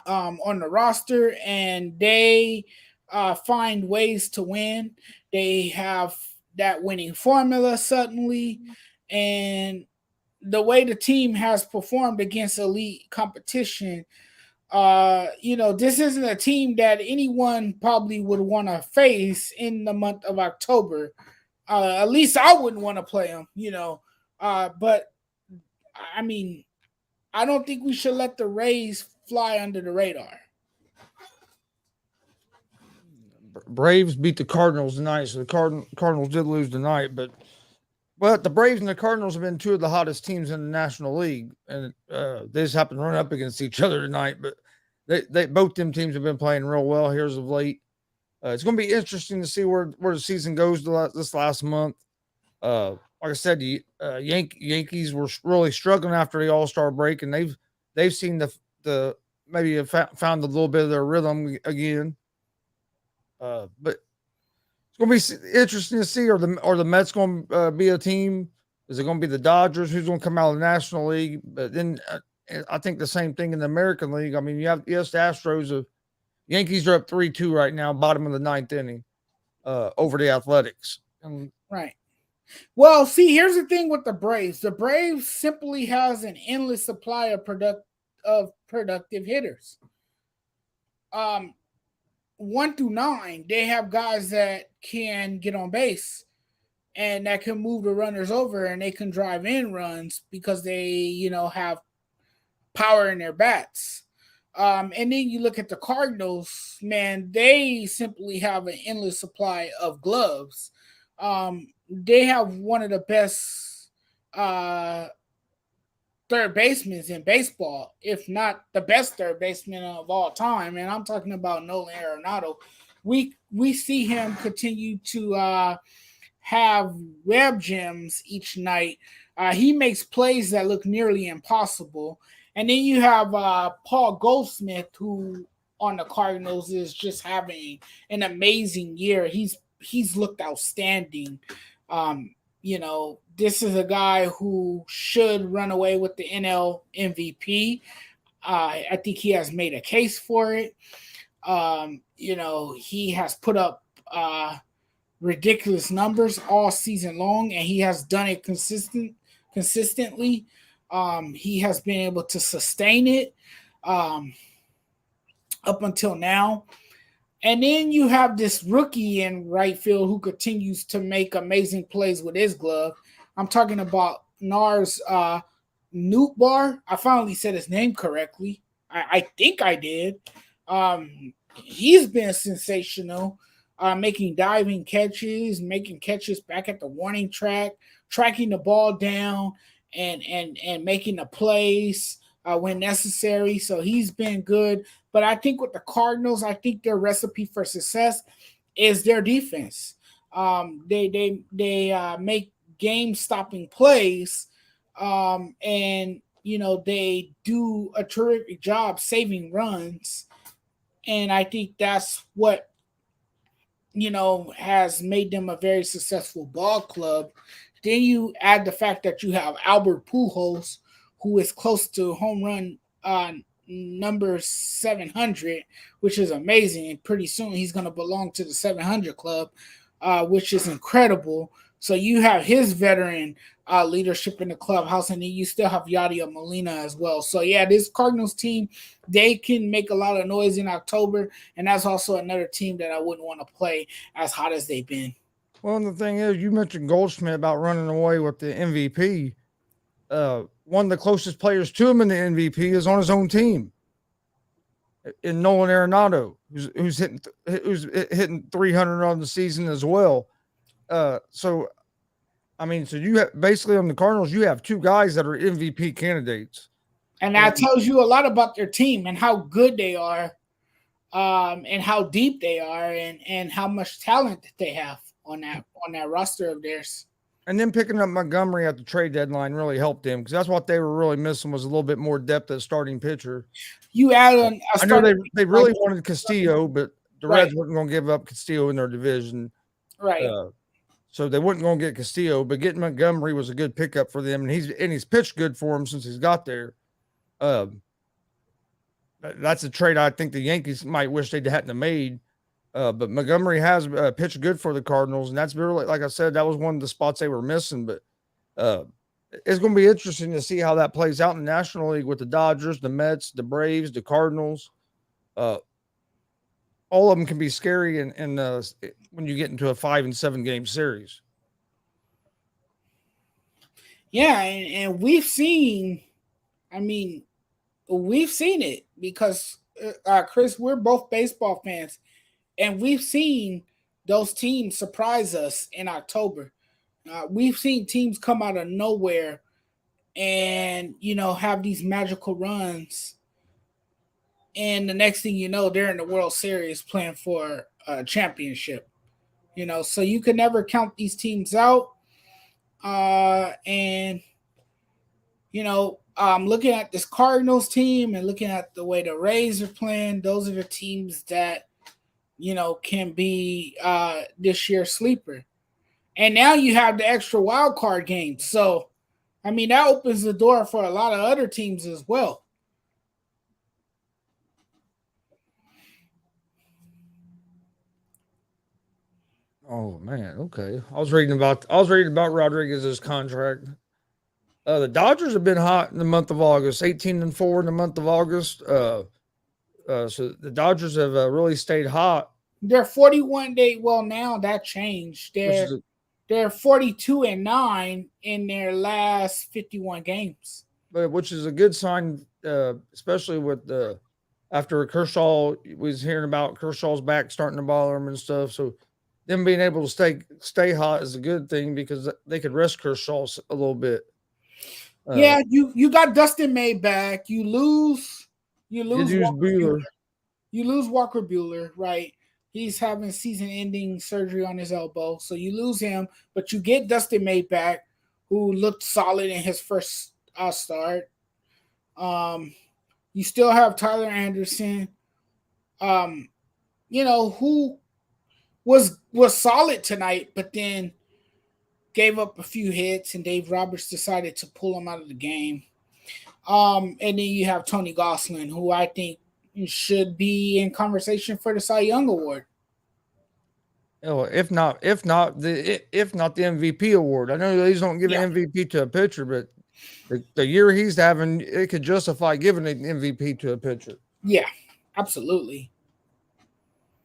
on the roster, and they find ways to win. They have that winning formula suddenly, and the way the team has performed against elite competition, this isn't a team that anyone probably would want to face in the month of October. At least I wouldn't want to play them, but I mean, I don't think we should let the Rays fly under the radar. Braves beat the Cardinals tonight, so the Cardinals did lose tonight, but the Braves and the Cardinals have been two of the hottest teams in the National League, and they just happen to run up against each other tonight. But they both them teams have been playing real well here as of late. It's going to be interesting to see where the season goes this last month. Like I said, the Yankees were really struggling after the All-Star break, and they've seen the maybe have found a little bit of their rhythm again. But it's going to be interesting to see. Are the Mets going to be a team? Is it going to be the Dodgers? Who's going to come out of the National League? But then I think the same thing in the American League. I mean, the Astros Yankees are up 3-2 right now, bottom of the ninth inning, over the Athletics. Right. Well, see, here's the thing with the Braves. The Braves simply has an endless supply of productive hitters. 1 through 9, they have guys that can get on base and that can move the runners over and they can drive in runs because they, have power in their bats. And then you look at the Cardinals, man, they simply have an endless supply of gloves. They have one of the best third basemen in baseball, if not the best third baseman of all time. And I'm talking about Nolan Arenado. We see him continue to have web gems each night. He makes plays that look nearly impossible. And then you have Paul Goldsmith, who on the Cardinals is just having an amazing year. He's looked outstanding. This is a guy who should run away with the NL MVP. I think he has made a case for it. He has put up ridiculous numbers all season long, and he has done it consistently. He has been able to sustain it up until now. And then you have this rookie in right field who continues to make amazing plays with his glove. I'm talking about Nars Nootbaar. I finally said his name correctly. I think I did. He's been sensational, making diving catches, making catches back at the warning track, tracking the ball down, and making the plays when necessary. So he's been good. But I think with the Cardinals, I think their recipe for success is their defense. They make game-stopping plays, and they do a terrific job saving runs. And I think that's what has made them a very successful ball club. Then you add the fact that you have Albert Pujols, who is close to home run number 700, which is amazing. And pretty soon he's going to belong to the 700 club, which is incredible. So you have his veteran leadership in the clubhouse, and then you still have Yadier Molina as well. So yeah, this Cardinals team, they can make a lot of noise in October, and that's also another team that I wouldn't want to play as hot as they've been. Well, and the thing is, you mentioned Goldschmidt about running away with the MVP. One of the closest players to him in the MVP is on his own team, in Nolan Arenado, who's hitting 300 on the season as well. So you have basically on the Cardinals, you have two guys that are MVP candidates, and that tells you a lot about their team and how good they are, and how deep they are, and how much talent that they have on that roster of theirs. And then picking up Montgomery at the trade deadline really helped them, because that's what they were really missing, was a little bit more depth at starting pitcher. You add on. I know they really wanted Castillo, but the Reds weren't going to give up Castillo in their division, right? So they weren't going to get Castillo, but getting Montgomery was a good pickup for them, and he's pitched good for them since he's got there. That's a trade I think the Yankees might wish they hadn't have made. But Montgomery has pitched good for the Cardinals, and that's really, like I said, that was one of the spots they were missing. But it's going to be interesting to see how that plays out in the National League with the Dodgers, the Mets, the Braves, the Cardinals. All of them can be scary, and when you get into a 5 and 7 game series. Yeah, and we've seen. I mean, we've seen it because Chris, we're both baseball fans. And we've seen those teams surprise us in October. We've seen teams come out of nowhere and, have these magical runs. And the next thing you know, they're in the World Series playing for a championship. So you can never count these teams out. Looking at this Cardinals team and looking at the way the Rays are playing, those are the teams that can be this year's sleeper. And now you have the extra wild card game. So, that opens the door for a lot of other teams as well. Oh man, okay. I was reading about Rodriguez's contract. The Dodgers have been hot in the month of August, 18-4 in the month of August. So the Dodgers have really stayed hot, They're 41 day. Well, now that changed. which is They're 42-9 in their last 51 games. a good sign, especially with the after Kershaw was hearing about Kershaw's back starting to bother him and stuff. So them being able to stay hot is a good thing because they could rest Kershaw a little bit. Yeah, you got Dustin May back. You lose Bueller. You lose Walker Bueller, right? He's having season-ending surgery on his elbow, so you lose him. But you get Dustin May back, who looked solid in his first start. You still have Tyler Anderson, who was solid tonight, but then gave up a few hits, and Dave Roberts decided to pull him out of the game. And then you have Tony Gosselin, who I think should be in conversation for the Cy Young Award. Oh, if not the MVP award. I know they don't give an MVP to a pitcher, but the year he's having, it could justify giving an MVP to a pitcher. Yeah, absolutely.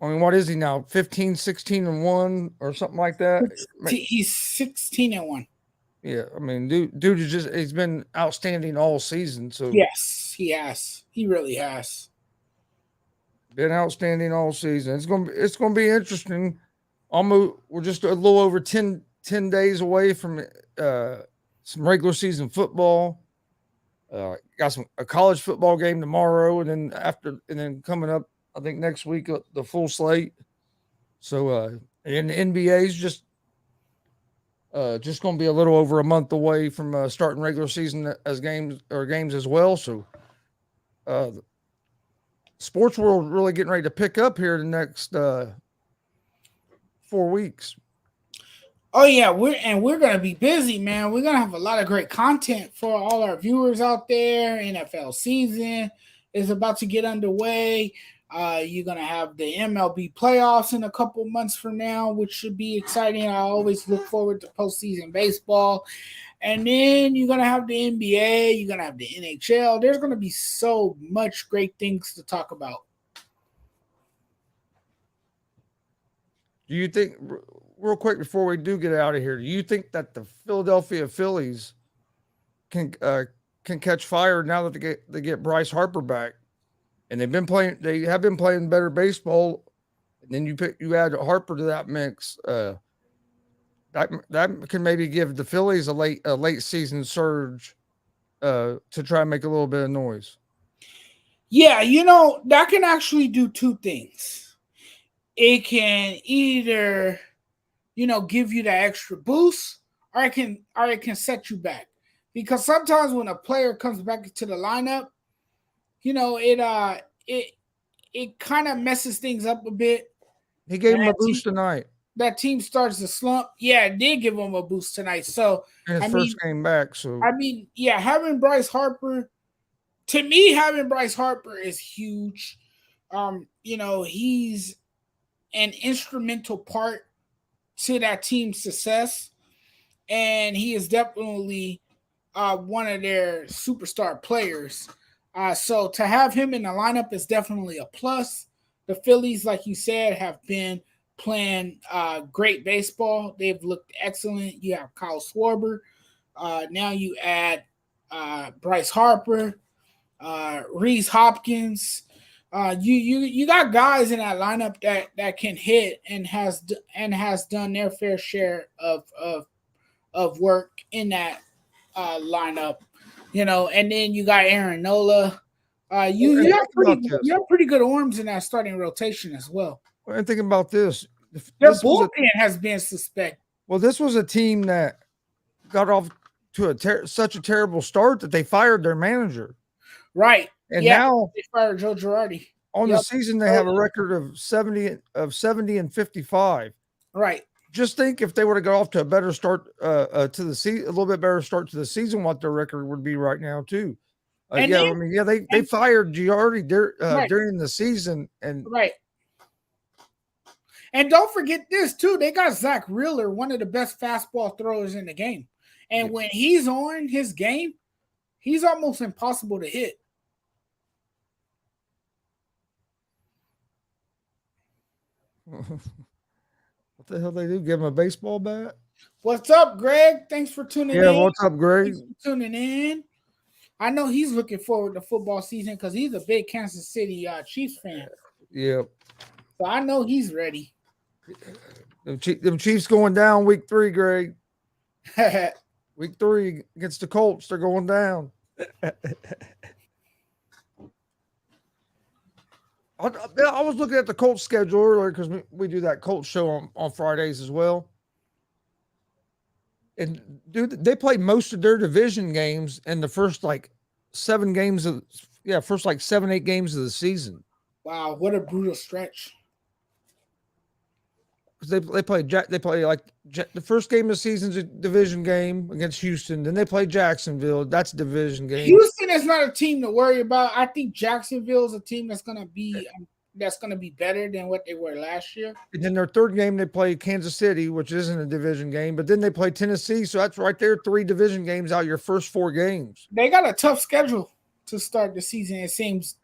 I mean, what is he now? 15, 16-1 or something like that? He's 16-1. Yeah, I mean, dude is he's been outstanding all season. So yes, he has. He really has. Been outstanding all season. It's gonna be interesting. We're just a little over 10 days away from some regular season football. Got a college football game tomorrow, and then coming up, I think next week the full slate. So and the NBA is just going to be a little over a month away from starting regular season as games as well. So sports world really getting ready to pick up here in the next 4 weeks. Oh yeah, we're gonna be busy, man. We're gonna have a lot of great content for all our viewers out there. NFL season is about to get underway. You're gonna have the MLB playoffs in a couple months from now, which should be exciting. I always look forward to postseason baseball. And then you're gonna have the NBA, you're gonna have the NHL. There's gonna be so much great things to talk about. Do you think, real quick before we do get out of here, do you think that the Philadelphia Phillies can catch fire now that they get Bryce Harper back, and they have been playing better baseball, and then you add Harper to that mix, that can maybe give the Phillies a late season surge to try and make a little bit of noise. Yeah, that can actually do two things. It can either, give you that extra boost, or it can set you back. Because sometimes when a player comes back into the lineup, it kind of messes things up a bit. He gave him a boost tonight. That team starts to slump. Yeah, it did give him a boost tonight. So in his first game back. So having Bryce Harper, to me, having Bryce Harper is huge. He's an instrumental part to that team's success, and he is definitely one of their superstar players. So to have him in the lineup is definitely a plus. The Phillies, like you said, have been playing great baseball. They've looked excellent. You have Kyle Schwarber. Now you add Bryce Harper, Rhys Hopkins. You got guys in that lineup that can hit and has done their fair share of work in that lineup, and then you got Aaron Nola. You have pretty good arms in that starting rotation as well. And thinking about this, their bullpen has been suspect. Well, this was a team that got off to such a terrible start that they fired their manager. Right. And now they fired Joe Girardi. On the season, they have a record of 70-55. Right. Just think if they were to go off to a better start to the season, a little bit better start to the season, what their record would be right now too. They fired Girardi during the season, and right. And don't forget this too. They got Zach Wheeler, one of the best fastball throwers in the game. And when he's on his game, he's almost impossible to hit. What the hell they do? Give him a baseball bat? What's up, Greg? Thanks for tuning in. Yeah, what's up, Greg? Thanks for tuning in. I know he's looking forward to football season because he's a big Kansas City Chiefs fan. Yep. So I know he's ready. Them Chiefs going down week 3, Greg. Week 3 against the Colts, they're going down. I was looking at the Colts schedule earlier because we do that Colts show on Fridays as well. And dude, they play most of their division games in the first like 7 games of first like 7-8 games of the season. Wow, what a brutal stretch. Because they play like the first game of the season's a division game against Houston. Then they play Jacksonville. That's a division game. Houston is not a team to worry about. I think Jacksonville is a team that's gonna be better than what they were last year. And then their third game they play Kansas City, which isn't a division game. But then they play Tennessee, so that's right there 3 division games out of your first 4 games. They got a tough schedule to start the season. It seems.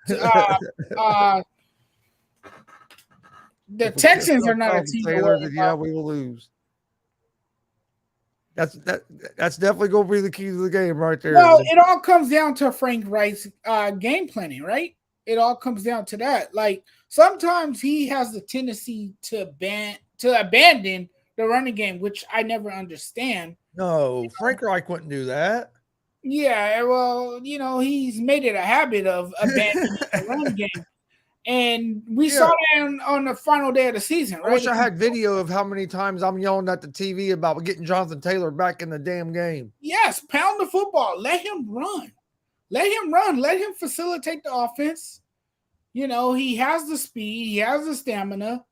The Texans are not a team to worry about. Yeah, we will lose. That's definitely going to be the key to the game right there. Well, it all comes down to Frank Wright's game planning, right? It all comes down to that. Like sometimes he has the tendency to abandon the running game, which I never understand. No, Frank Reich wouldn't do that. Yeah, well, he's made it a habit of abandoning the running game. And we saw that on the final day of the season, right? I wish I had video of how many times I'm yelling at the TV about getting Jonathan Taylor back in the damn game. Yes, pound the football. Let him run. Let him run. Let him facilitate the offense. He has the speed. He has the stamina.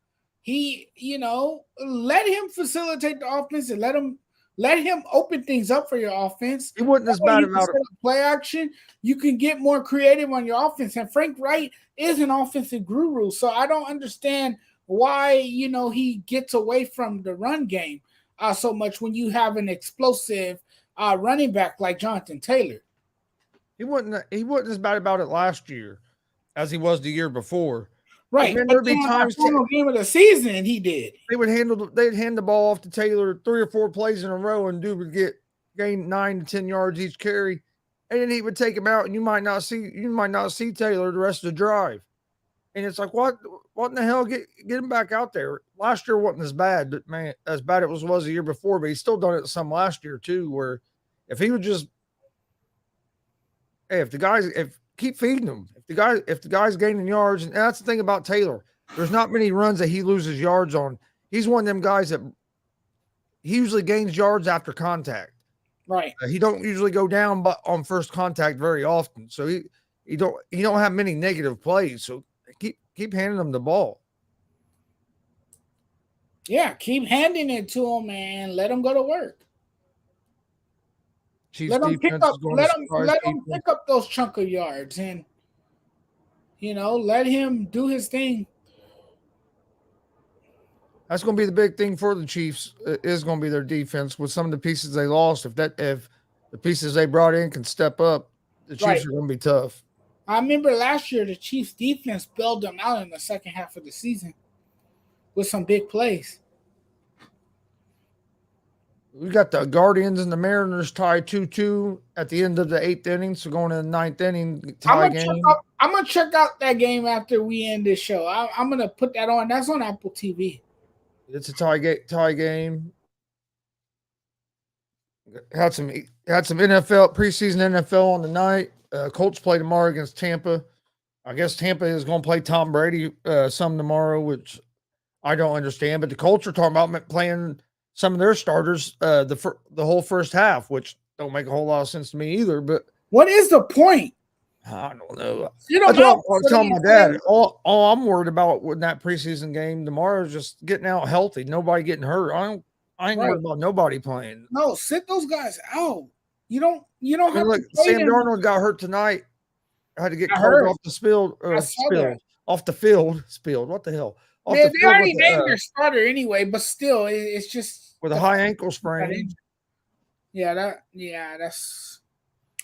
Let him facilitate the offense and let him open things up for your offense. He wasn't as bad about it. Play action. You can get more creative on your offense. And Frank Wright is an offensive guru. So I don't understand why, he gets away from the run game so much when you have an explosive running back like Jonathan Taylor. He wasn't as bad about it last year as he was the year before. Right. And there'd be times final game of the season he did. They'd hand the ball off to Taylor 3 or 4 plays in a row, and dude would gain 9 to 10 yards each carry, and then he would take him out, and you might not see Taylor the rest of the drive. And it's like, what in the hell? Get him back out there. Last year wasn't as bad, but man, as bad it was the year before, but he's still done it some last year too, where if he would just keep feeding him. If the guy's gaining yards, and that's the thing about Taylor. There's not many runs that he loses yards on. He's one of them guys that he usually gains yards after contact. Right. He don't usually go down but on first contact very often. So he don't have many negative plays. So keep handing him the ball. Yeah, keep handing it to him and let him go to work. Let him pick up those chunk of yards and let him do his thing. That's going to be the big thing for the Chiefs. Is going to be their defense with some of the pieces they lost. If the pieces they brought in can step up, the Chiefs are going to be tough. I remember last year the Chiefs defense bailed them out in the second half of the season with some big plays. We got the Guardians and the Mariners tied 2-2 at the end of the 8th inning. So going to the 9th inning tie game. I'm going to check out that game after we end this show. I'm going to put that on. That's on Apple TV. It's a tie game. Had some NFL preseason NFL on the night. Colts play tomorrow against Tampa. I guess Tampa is going to play Tom Brady some tomorrow, which I don't understand. But the Colts are talking about playing some of their starters the whole first half, which don't make a whole lot of sense to me either. But what is the point? I don't know. That's what I'm telling my dad. All I'm worried about with that preseason game tomorrow is just getting out healthy. Nobody getting hurt. I ain't worried about nobody playing. No, sit those guys out. You don't have look, to play Sam them. Darnold got hurt tonight. I had to get called off the field. Spilled. What the hell? off Man, the they field already named their starter anyway, but still, it's just with a high ankle sprain. Yeah,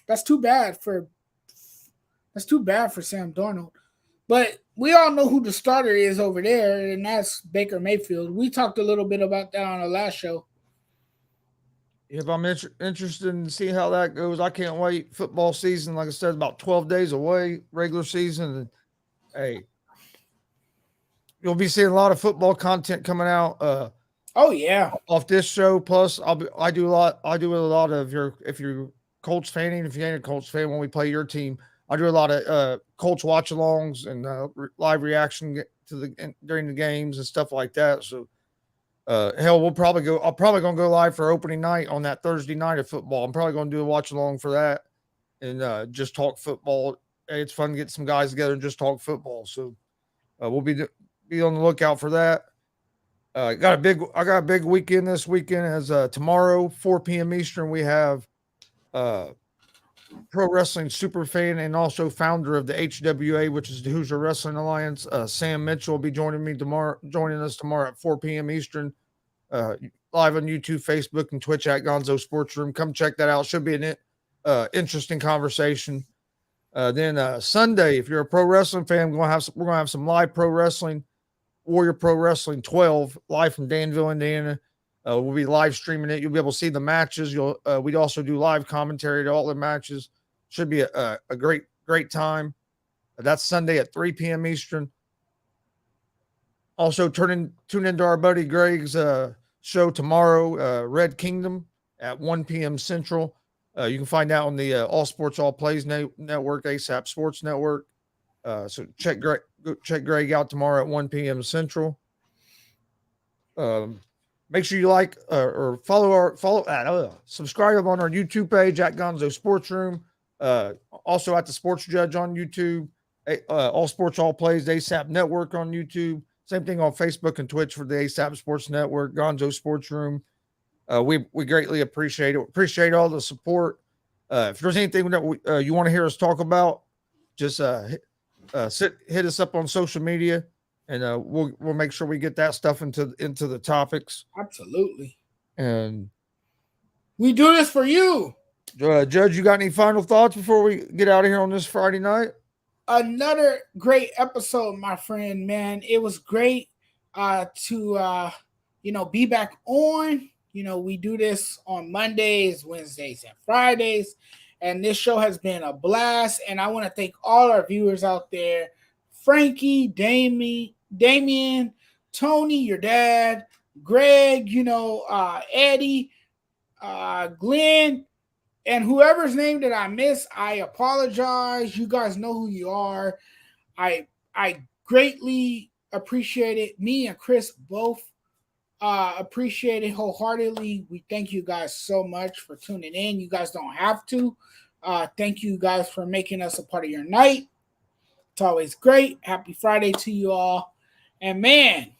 that's too bad for Sam Darnold. But we all know who the starter is over there, and that's Baker Mayfield. We talked a little bit about that on the last show. If I'm interested in see how that goes, I can't wait. Football season, like I said, about 12 days away. Regular season, and hey, you'll be seeing a lot of football content coming out. Oh yeah, off this show. Plus, I do a lot of if you're Colts fan, even if you ain't a Colts fan, when we play your team, I do a lot of Colts watch-alongs and live reaction to during the games and stuff like that. So. Hell, we'll probably go. I'm probably gonna go live for opening night on that Thursday night of football. I'm probably gonna do a watch along for that and just talk football. Hey, it's fun to get some guys together and just talk football. So we'll be on the lookout for that. I got a big weekend this weekend. As tomorrow, 4 p.m. Eastern, we have pro wrestling super fan and also founder of the HWA, which is the Hoosier Wrestling Alliance. Sam Mitchell will be joining us tomorrow at 4 p.m. Eastern. Live on YouTube, Facebook, and Twitch at Gonzo Sports Room. Come check that out. Should be an interesting conversation. Then Sunday, if you're a pro wrestling fan, we're gonna have some live pro wrestling. Warrior Pro Wrestling 12 live from Danville, Indiana. We'll be live streaming it. You'll be able to see the matches. We'd also do live commentary to all the matches. Should be a great time. That's Sunday at 3 p.m. Eastern. Also, tune into our buddy Greg's show tomorrow, Red Kingdom at 1 p.m. Central. You can find out on the All Sports All Plays network, ASAP Sports Network. So check Greg out tomorrow at 1 p.m. Central. Make sure you like or subscribe on our YouTube page at Gonzo Sports Room. Also at the Sports Judge on YouTube. All Sports All Plays, ASAP Network on YouTube. Same thing on Facebook and Twitch for the ASAP Sports Network, Gonzo Sports Room. We greatly appreciate it. Appreciate all the support. If there's anything that you want to hear us talk about, just hit us up on social media, and we'll make sure we get that stuff into the topics. Absolutely. And we do this for you. Judge, you got any final thoughts before we get out of here on this Friday night? Another great episode, my friend, man. It was great to be back on. We do this on Mondays, Wednesdays, and Fridays. And this show has been a blast. And I want to thank all our viewers out there. Frankie, Damien, Tony, your dad, Greg, Eddie, Glenn, and whoever's name that I miss, I apologize. You guys know who you are. I greatly appreciate it. Me and Chris both appreciate it wholeheartedly. We thank you guys so much for tuning in. You guys don't have to. Thank you guys for making us a part of your night. It's always great. Happy Friday to you all. And man,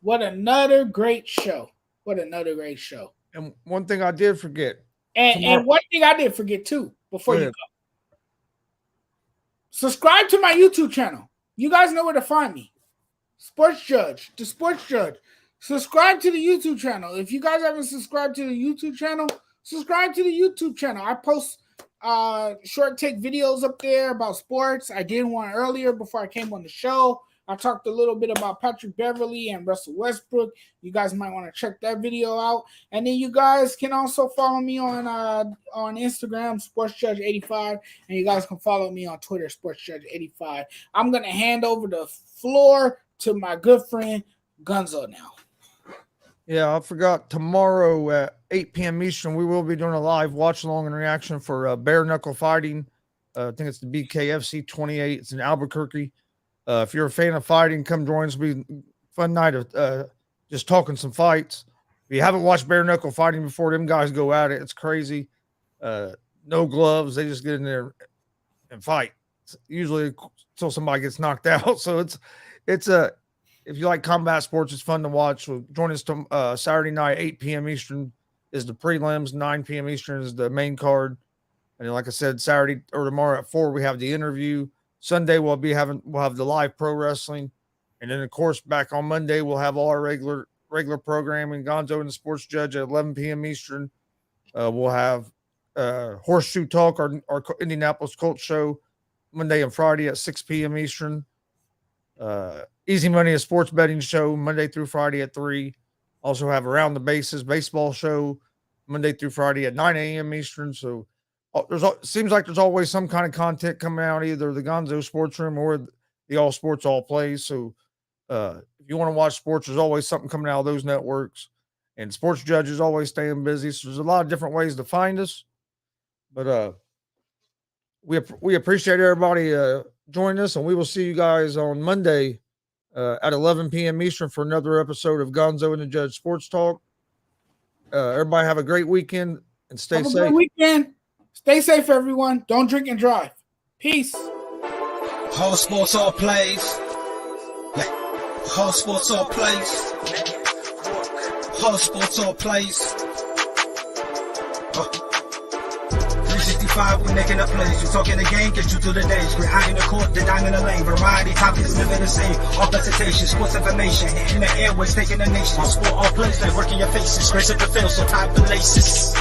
what another great show. What another great show. And one thing I did forget. And one thing I did forget too, before you go. Subscribe to my YouTube channel. You guys know where to find me. Sports Judge, the Sports Judge. Subscribe to the YouTube channel. If you guys haven't subscribed to the YouTube channel, subscribe to the YouTube channel. I post short take videos up there about sports. I did one earlier before I came on the show. I talked a little bit about Patrick Beverly and Russell Westbrook. You guys might want to check that video out. And then you guys can also follow me on Instagram, SportsJudge85. And you guys can follow me on Twitter, SportsJudge85. I'm going to hand over the floor to my good friend, Gonzo now. Yeah, I forgot. Tomorrow at 8 p.m. Eastern, we will be doing a live watch-along and reaction for bare knuckle fighting. I think it's the BKFC 28. It's in Albuquerque. If you're a fan of fighting, come join us. It'll be a fun night of just talking some fights. If you haven't watched bare knuckle fighting before, them guys go at it. It's crazy. No gloves. They just get in there and fight. Usually until somebody gets knocked out. So it's if you like combat sports, it's fun to watch. So join us Saturday night, 8 p.m. Eastern is the prelims. 9 p.m. Eastern is the main card. And like I said, Saturday or tomorrow at 4, we have the interview. Sunday we'll have the live pro wrestling. And then, of course, back on Monday, we'll have all our regular programming. Gonzo and the Sports Judge at 11 p.m. Eastern. We'll have Horseshoe Talk, our Indianapolis Colts show, Monday and Friday at 6 p.m. Eastern. Easy Money, a sports betting show, Monday through Friday at 3. Also have Around the Bases baseball show, Monday through Friday at 9 a.m. Eastern. So seems like there's always some kind of content coming out, either the Gonzo Sports Room or the All Sports All Plays. So if you want to watch sports, there's always something coming out of those networks. And Sports Judge is always staying busy. So there's a lot of different ways to find us. But we appreciate everybody joining us, and we will see you guys on Monday at 11 p.m. Eastern for another episode of Gonzo and the Judge Sports Talk. Everybody have a great weekend and stay safe. Great weekend. Stay safe, everyone. Don't drink and drive. Peace. All sports, all plays. All sports, all plays. All sports, all plays. 365, we making up plays. You talking the game, get you through the days. We're high in the court, the dime in the lane. Variety topics living the same. All presentation, sports information. In the airways, taking the nation. All sport, all plays, like working your faces. Grace at the field, so tie the laces.